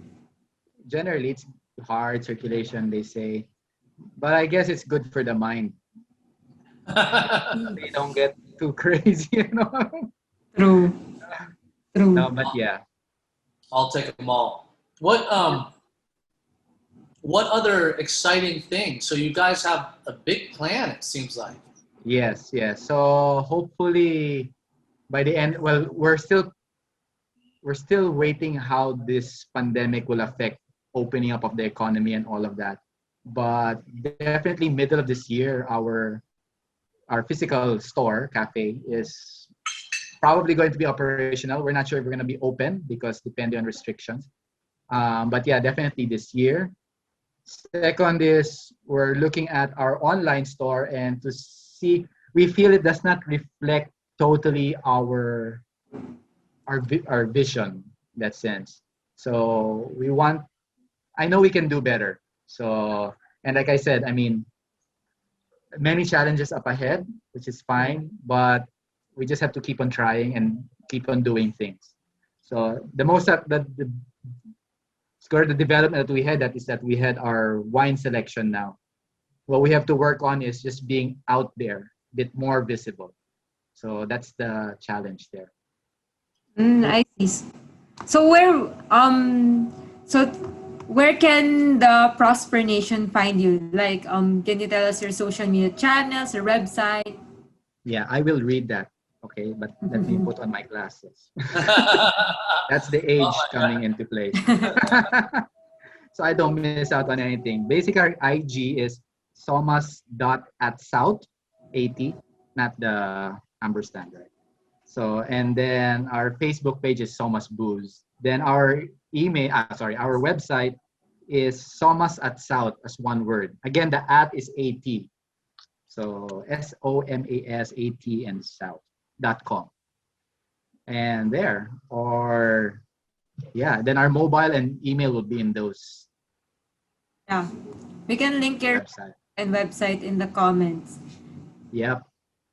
Generally, it's heart circulation, they say. But I guess it's good for the mind. They don't get too crazy, True. No, but yeah. I'll take them all. What other exciting things? So you guys have a big plan, it seems like. Yes. So hopefully by the end, well, we're still waiting how this pandemic will affect opening up of the economy and all of that. But definitely middle of this year, our physical store, cafe, is probably going to be operational. We're not sure if we're going to be open because depending on restrictions. But yeah, definitely this year. Second is we're looking at our online store and to see, we feel it does not reflect totally our vision in that sense. So I know we can do better. So, and like I said, many challenges up ahead, which is fine, but we just have to keep on trying and keep on doing things. So the most the development that we had is that we had our wine selection now. What we have to work on is just being out there, a bit more visible. So that's the challenge there. I see. So where can the Prosper Nation find you? Like, can you tell us your social media channels, your website? Yeah, I will read that. Okay, but let me put on my glasses. That's the age coming into play. So I don't miss out on anything. Basically, our IG is SOMA'S.@South80, not the ampersand, right? So, and then our Facebook page is SOMA'S Booze. Then our our website is SOMA'S@South as one word. Again, the @ is AT. So SOMASAT and South.com. And there, then our mobile and email will be in those. Yeah. We can link your website in the comments. Yep.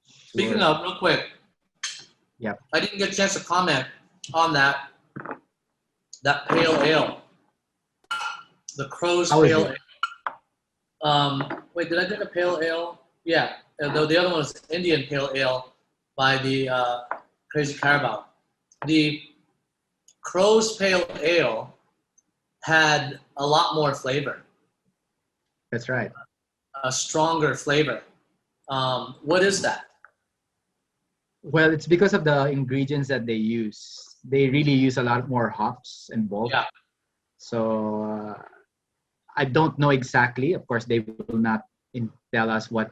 Speaking of, real quick. Yep. I didn't get a chance to comment on that pale ale. The Crow's Pale Ale. Wait, did I drink a pale ale? Yeah. Though the other one was Indian Pale Ale by the Crazy Carabao. The Crow's Pale Ale had a lot more flavor. That's right. A stronger flavor. What is that? Well, it's because of the ingredients that they use. They really use a lot more hops and bulk. Yeah. So I don't know exactly. Of course, they will not tell us what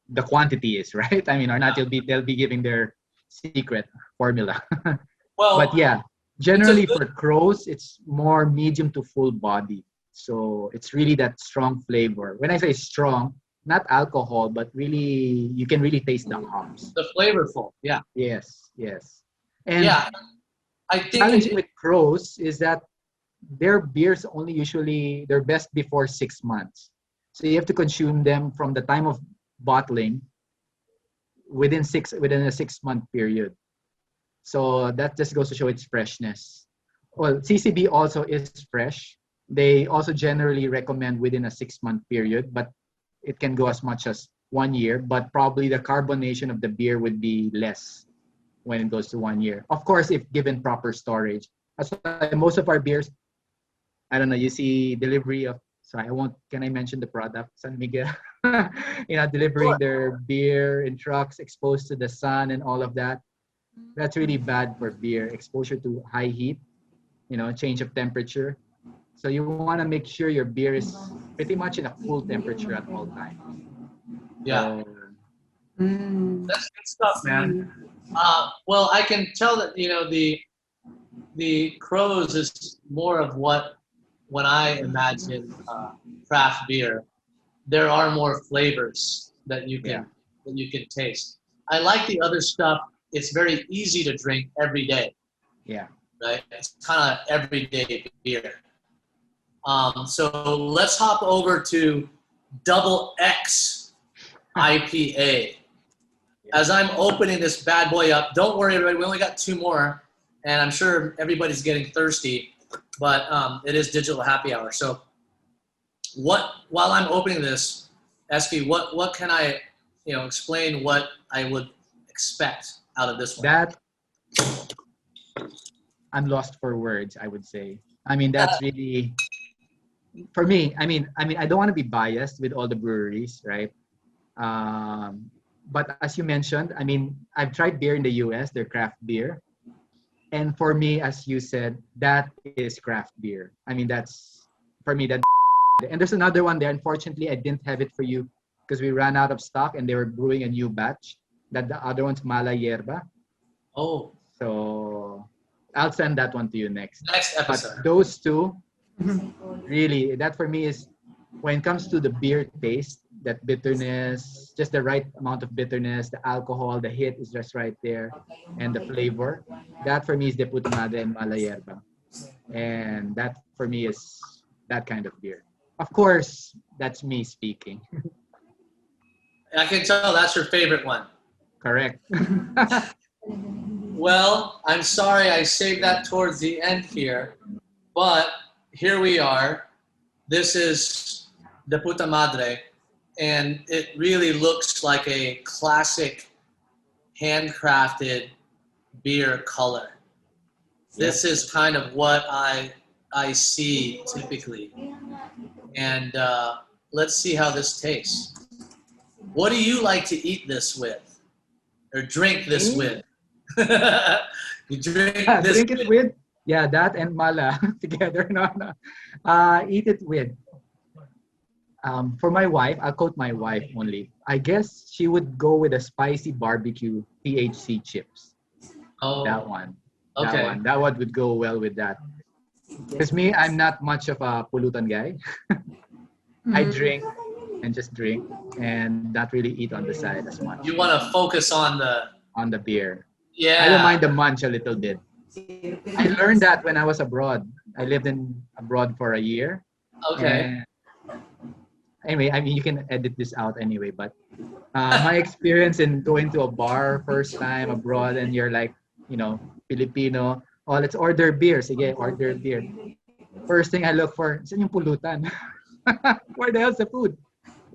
the quantity is, right? I mean, or not, they'll be giving their secret formula. Well, But yeah, it's a generally good, for crows, it's more medium to full body. So it's really that strong flavor. When I say strong, not alcohol, but really, you can really taste the hops. the flavorful. Yeah. Yes, yes. And Yeah. I think challenging with crows is that their beers only usually they're best before 6 months. So you have to consume them from the time of bottling within a 6 month period. So that just goes to show its freshness. Well, CCB also is fresh. They also generally recommend within a 6 month period, but it can go as much as 1 year. But probably the carbonation of the beer would be less when it goes to 1 year. Of course, if given proper storage. That's why most of our beers, I don't know, you see delivery of, sorry, I won't, can I mention the product? San Miguel, delivering their beer in trucks exposed to the sun and all of that. That's really bad for beer. Exposure to high heat, change of temperature. So you want to make sure your beer is pretty much in a cool temperature at all times. yeah, So, that's good stuff, man. Well, I can tell that the Crows is more of what when I imagine craft beer. There are more flavors that you can taste. I like the other stuff. It's very easy to drink every day. yeah. Right? It's kind of everyday beer. So let's hop over to Double X IPA. As I'm opening this bad boy up, don't worry, everybody. We only got 2 more, and I'm sure everybody's getting thirsty. But it is digital happy hour. So, while I'm opening this, Eski, what can I, explain what I would expect out of this one? That I'm lost for words, I would say. I mean, that's really for me. I mean, I don't want to be biased with all the breweries, right? But as you mentioned, I mean, I've tried beer in the US, their craft beer. And for me, as you said, that is craft beer. I mean, that's, for me, that. And there's another one there. Unfortunately, I didn't have it for you because we ran out of stock and they were brewing a new batch. That the other one's Mala Yerba. Oh. So I'll send that one to you next. Next episode. But those two, really, that for me is, when it comes to the beer taste, that bitterness, just the right amount of bitterness, the alcohol, the hit is just right there, and the flavor. That for me is the Puta Madre and Mala Yerba. And that for me is that kind of beer. Of course, that's me speaking. I can tell that's your favorite one. Correct. Well, I'm sorry I saved that towards the end here, but here we are. This is the Puta Madre, and it really looks like a classic handcrafted beer color. This is kind of what I see typically. And let's see how this tastes. What do you like to eat this with? Or drink this with? You drink this Drink it with? Yeah, that and mala together. No. Eat it with. For my wife, I'll quote my wife only. I guess she would go with a spicy barbecue THC chips. Oh, That one. okay. That one would go well with that. Because me, I'm not much of a pulutan guy. I drink and just drink and not really eat on the side as much. You want to focus on the beer. yeah. I don't mind the munch a little bit. I learned that when I was abroad. I lived abroad for a year. Okay. And anyway, I mean, you can edit this out anyway, but my experience in going to a bar first time abroad and you're like, Filipino, oh, let's order beer. Sige, order beer. First thing I look for, saan yung pulutan? Where the hell's the food?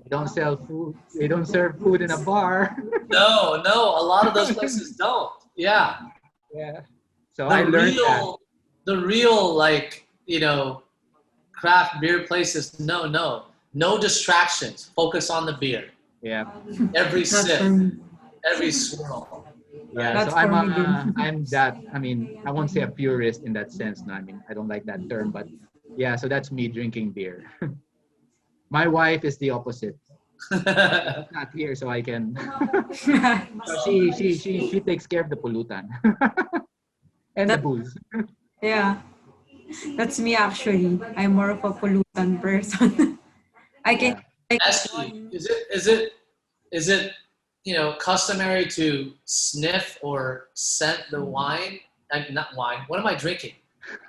They don't sell food. They don't serve food in a bar. No, a lot of those places don't. Yeah. Yeah. So I learned that. The real, craft beer places, no distractions. Focus on the beer. Yeah. Every sip, every swirl. Yeah, That's so I'm for me. I'm that. I mean, I won't say a purist in that sense. No, I mean, I don't like that term, but yeah. So that's me drinking beer. My wife is the opposite. Not here, so I can. So she takes care of the pollutant and the That- booze. Yeah, that's me actually. I'm more of a pollutant person. I can Yeah. Eski, is it customary to sniff or scent the wine? Not wine. What am I drinking?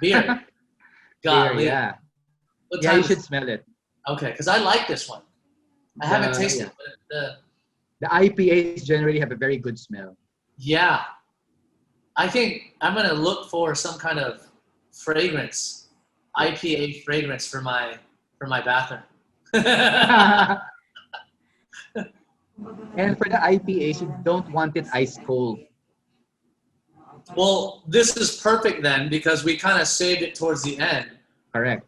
Beer. Beer, Golly. yeah. What Yeah, time you is should it? smell it. Okay, because I like this one. I haven't tasted Yeah. it, but The IPAs generally have a very good smell. yeah. I think I'm gonna look for some kind of fragrance, IPA fragrance for my bathroom. And for the IPAs, you don't want it ice cold. Well, this is perfect then because we kind of saved it towards the end, Correct.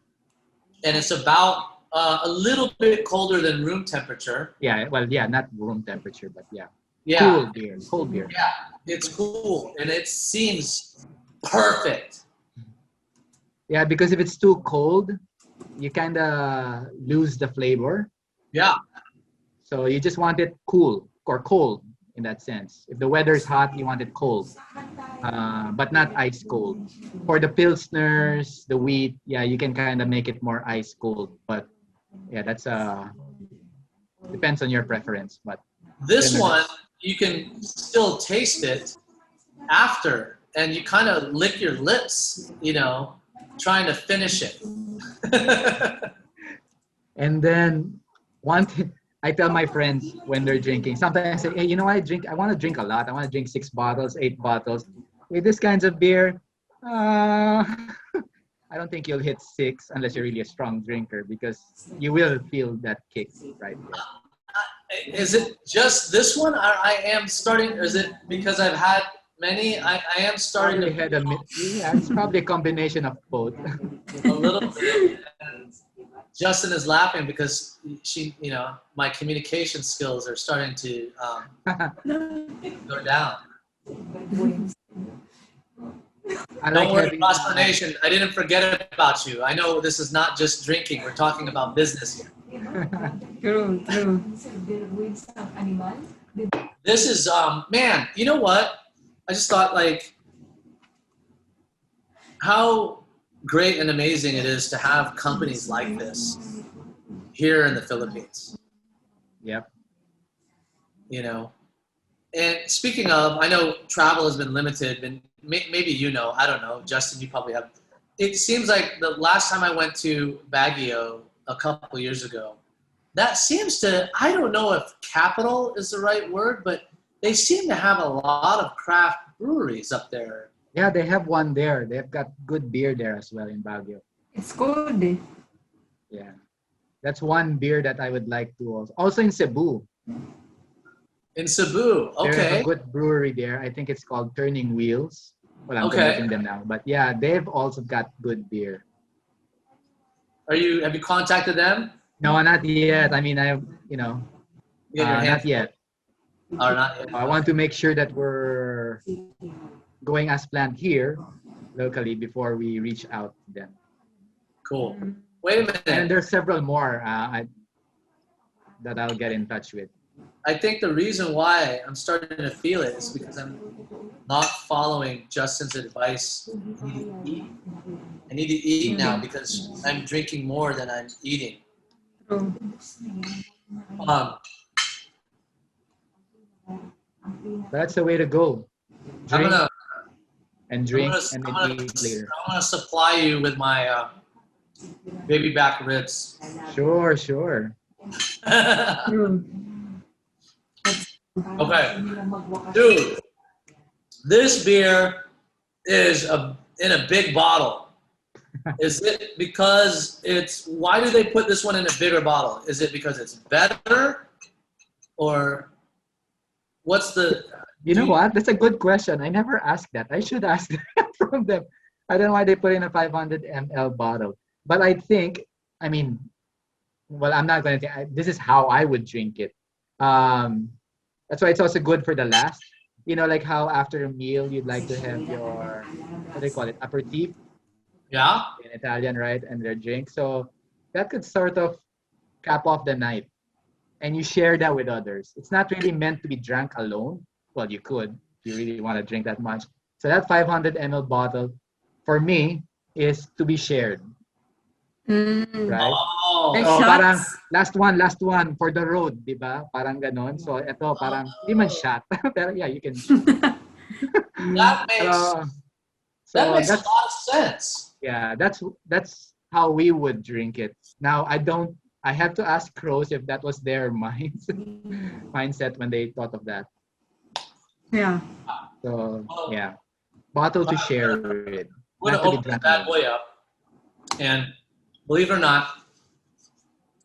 and it's about a little bit colder than room temperature. Yeah, well, yeah, not room temperature, but yeah. Yeah, Cool beer, cold beer. yeah, it's cool, and it seems perfect. Yeah, because if it's too cold, you kind of lose the flavor. Yeah, So you just want it cool or cold in that sense. If the weather's hot, you want it cold, but not ice cold. For the pilsners, the wheat, yeah, you can kind of make it more ice cold. But yeah, that's depends on your preference. But this generally- one you can still taste it after, and you kind of lick your lips, trying to finish it. And then one thing I tell my friends when they're drinking, sometimes I say, hey, I want to drink a lot. I want to drink 6 bottles, 8 bottles. With these kinds of beer, I don't think you'll hit 6 unless you're really a strong drinker because you will feel that kick right there. Is it just this one? I am starting, or is it because I've had many? I am starting Probably to yeah, it's probably a combination of both. a little bit. And Justin is laughing because my communication skills are starting to go down. I Don't like worry, having Prosperna Nation. I didn't forget about you. I know this is not just drinking. We're talking about business here. True. This is man. You know what? I just thought how great and amazing it is to have companies like this here in the Philippines. Yep. And speaking of, I know travel has been limited, and maybe I don't know, Justin, you probably have. It seems like the last time I went to Baguio a couple years ago, that seems to, I don't know if capital is the right word, but they seem to have a lot of craft breweries up there. Yeah, they have one there. They've got good beer there as well in Baguio. It's good. Eh? Yeah. That's one beer that I would like to also. Also in Cebu. In Cebu, There's okay. a good brewery there. I think it's called Turning Wheels. Well, I'm Okay. promoting them now. But yeah, they've also got good beer. Have you contacted them? No, not yet. I mean, You got your hand not yet. Or not yet? I want to make sure that we're going as planned here locally before we reach out to them. Cool. Wait a And minute. there's several more that I'll get in touch with. I think the reason why I'm starting to feel it is because I'm not following Justin's advice. I need to eat now because I'm drinking more than I'm eating. True. That's the way to go. Drink I'm and drink gonna, and I'm then gonna, eat later. I'm gonna supply you with my baby back ribs. Sure. True. Okay, dude, this beer is in a big bottle. Is it because why do they put this one in a bigger bottle? Is it because it's better, or what's the? You know what? That's a good question. I never asked that. I should ask that from them. I don't know why they put in a 500 ml bottle. But I think, I'm not going to. This is how I would drink it. That's why it's also good for the last. Like how after a meal you'd like to have your, what do they call it, aperitif Yeah. in Italian, right? And their drink. So that could sort of cap off the night. and you share that with others. It's not really meant to be drank alone. Well, you could if you really want to drink that much. So that 500 ml bottle, for me, is to be shared, right? Oh, Like So parang shots? last one for the road, di ba? Parang ganon. So ito parang hindi man shot, pero yeah, you can. that makes Pero, that so makes a lot of sense. yeah, that's how we would drink it. Now I have to ask Crows if that was their mindset when they thought of that. Yeah. So Well, yeah, bottle to I'm share gonna, with, I'm not gonna to be open the drunk bad alone. boy up, and believe it or not,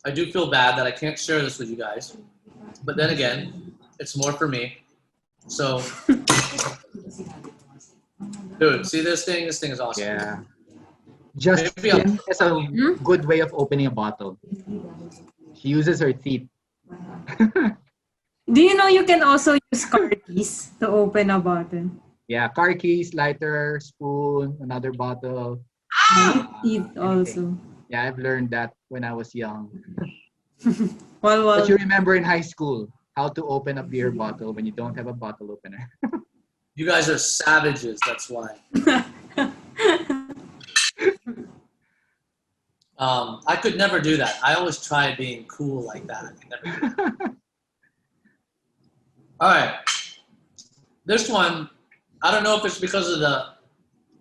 I do feel bad that I can't share this with you guys. But then again, it's more for me. So, dude, see this thing? This thing is awesome. Yeah. Maybe I'll, Justine has a good way of opening a bottle. She uses her teeth. Do you know you can also use car keys to open a bottle? Yeah, car keys, lighter, spoon, another bottle. Teeth also. Yeah, I've learned that when I was young. Well, But you remember in high school how to open a beer bottle when you don't have a bottle opener. you guys are savages. That's why. I could never do that. I always try being cool like that. I could never do that. All right. This one, I don't know if it's because of the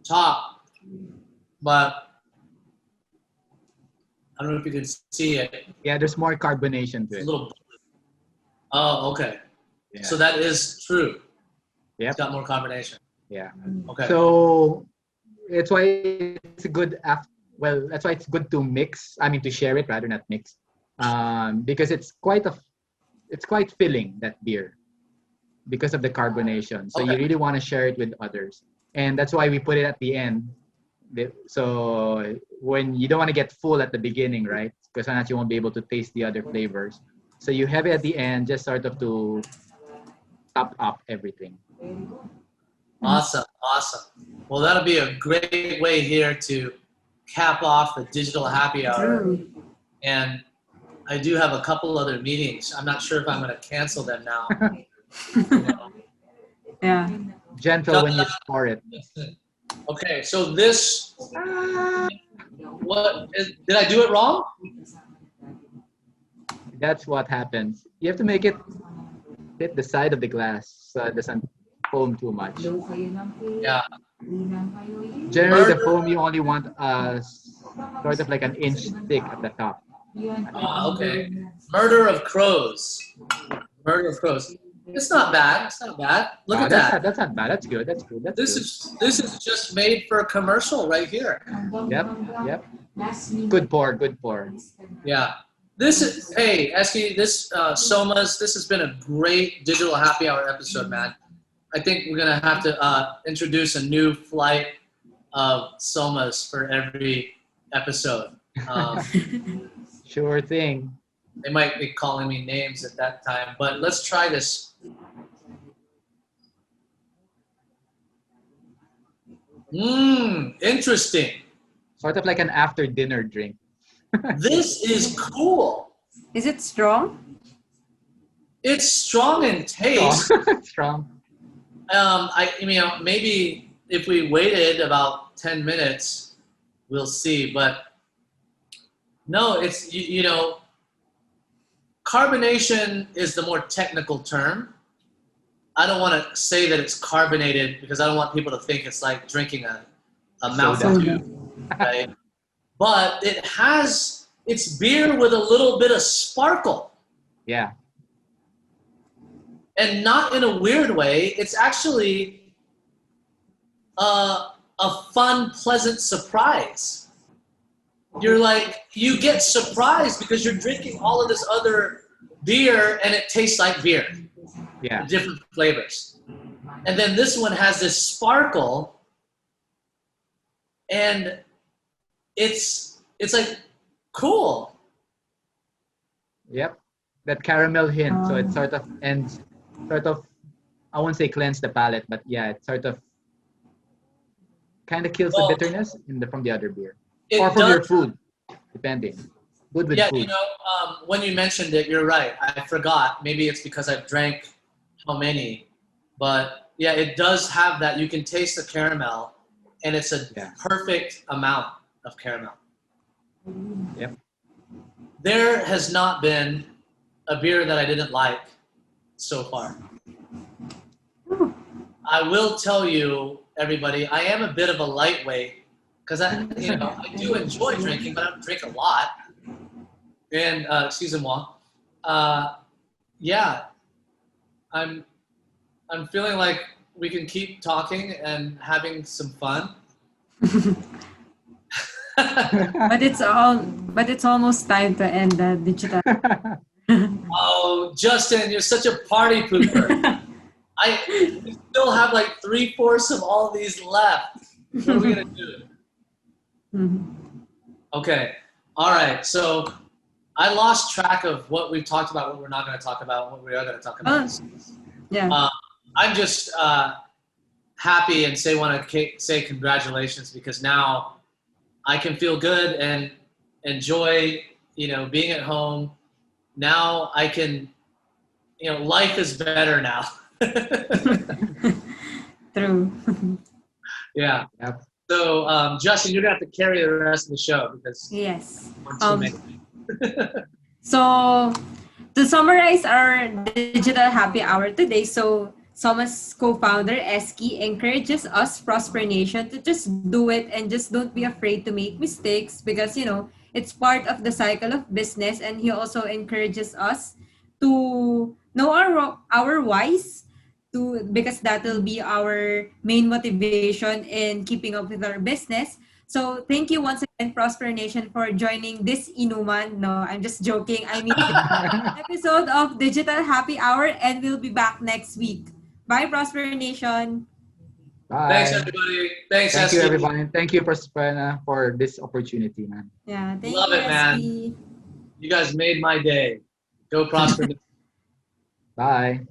top, but I don't know if you can see it. Yeah, there's more carbonation to It's a it. little. Oh, okay. Yeah. So that is true. Yep. It's got more combination. Yeah. Okay. So that's why it's a good that's why it's good to mix. I mean to share it rather not mix. Because it's quite filling, that beer, because of the carbonation. So you Okay. really want to share it with others. And that's why we put it at the end. So when you don't want to get full at the beginning, right? Because not you won't be able to taste the other flavors. So you have it at the end, just sort of to top up everything. Awesome. Awesome. Well, that'll be a great way here to cap off the digital happy hour. True. And I do have a couple other meetings. I'm not sure if I'm going to cancel them now. Yeah. Gentle when you pour it. Okay, so this, did I do it wrong? That's what happens. You have to make it hit the side of the glass so it doesn't foam too much. Yeah. Generally, the foam you only want sort of like an inch thick at the top. Okay. Murder of crows. Murder of crows. It's not bad. It's not bad. Look at that. That's not bad. That's good. That's good. This is just made for a commercial right here. Yep. Good pour. Good pour. Yeah. This is, hey, Eski, this SOMA'S, this has been a great digital happy hour episode, man. I think we're going to have to introduce a new flight of SOMA'S for every episode. Sure thing. They might be calling me names at that time, but let's try this. Interesting. Sort of like an after dinner drink. This is cool. Is it strong? It's strong in taste. Strong. I mean, maybe if we waited about 10 minutes, we'll see. But no, it's, you know, carbonation is the more technical term. I don't want to say that it's carbonated because I don't want people to think it's like drinking a Mountain Dew, right? But it's beer with a little bit of sparkle. Yeah. And not in a weird way. It's actually a fun, pleasant surprise. You're like, you get surprised because you're drinking all of this other beer and it tastes like beer. Yeah. Different flavors. And then this one has this sparkle and it's like cool. Yep. That caramel hint. So it sort of ends, I won't say cleanse the palate, but yeah, it sort of kind of kills the bitterness from the other beer. Or from your food, depending. good with Yeah, food. when you mentioned it, you're right. I forgot. Maybe it's because I've drank how many, but yeah, it does have that. You can taste the caramel, and it's a Yeah. perfect amount of caramel. Yep. There has not been a beer that I didn't like so far. I will tell you, everybody, I am a bit of a lightweight because I do enjoy drinking, but I don't drink a lot. And excusez-moi, yeah, I'm feeling like we can keep talking and having some fun. But it's almost time to end the digital. Oh, Justin, you're such a party pooper. We still have like 3/4 of all these left. What are we gonna do? Okay, all right. So I lost track of what we've talked about, what we're not gonna talk about, what we are gonna talk about. Yeah. I'm just happy and want to say congratulations because now I can feel good and enjoy, being at home. Now I can, life is better now. True. Yeah. Yep. So, Justin, you're gonna have to carry the rest of the show because Yes. we're too many. So, to summarize our digital happy hour today, so SOMA'S co-founder Eski encourages us, Prosper Nation, to just do it and just don't be afraid to make mistakes because, it's part of the cycle of business. And he also encourages us to know our whys, because that will be our main motivation in keeping up with our business. So thank you once again, Prosper Nation, for joining this inuman. No, I'm just joking. I mean, episode of Digital Happy Hour, and we'll be back next week. Bye, Prosper Nation. Bye. Thanks, everybody. Thanks, Thank you, Eski. everybody. Thank you, Prosperna, for this opportunity, man. Yeah, thank Love you, it, man. Eski. You guys made my day. Go Prosper. Bye.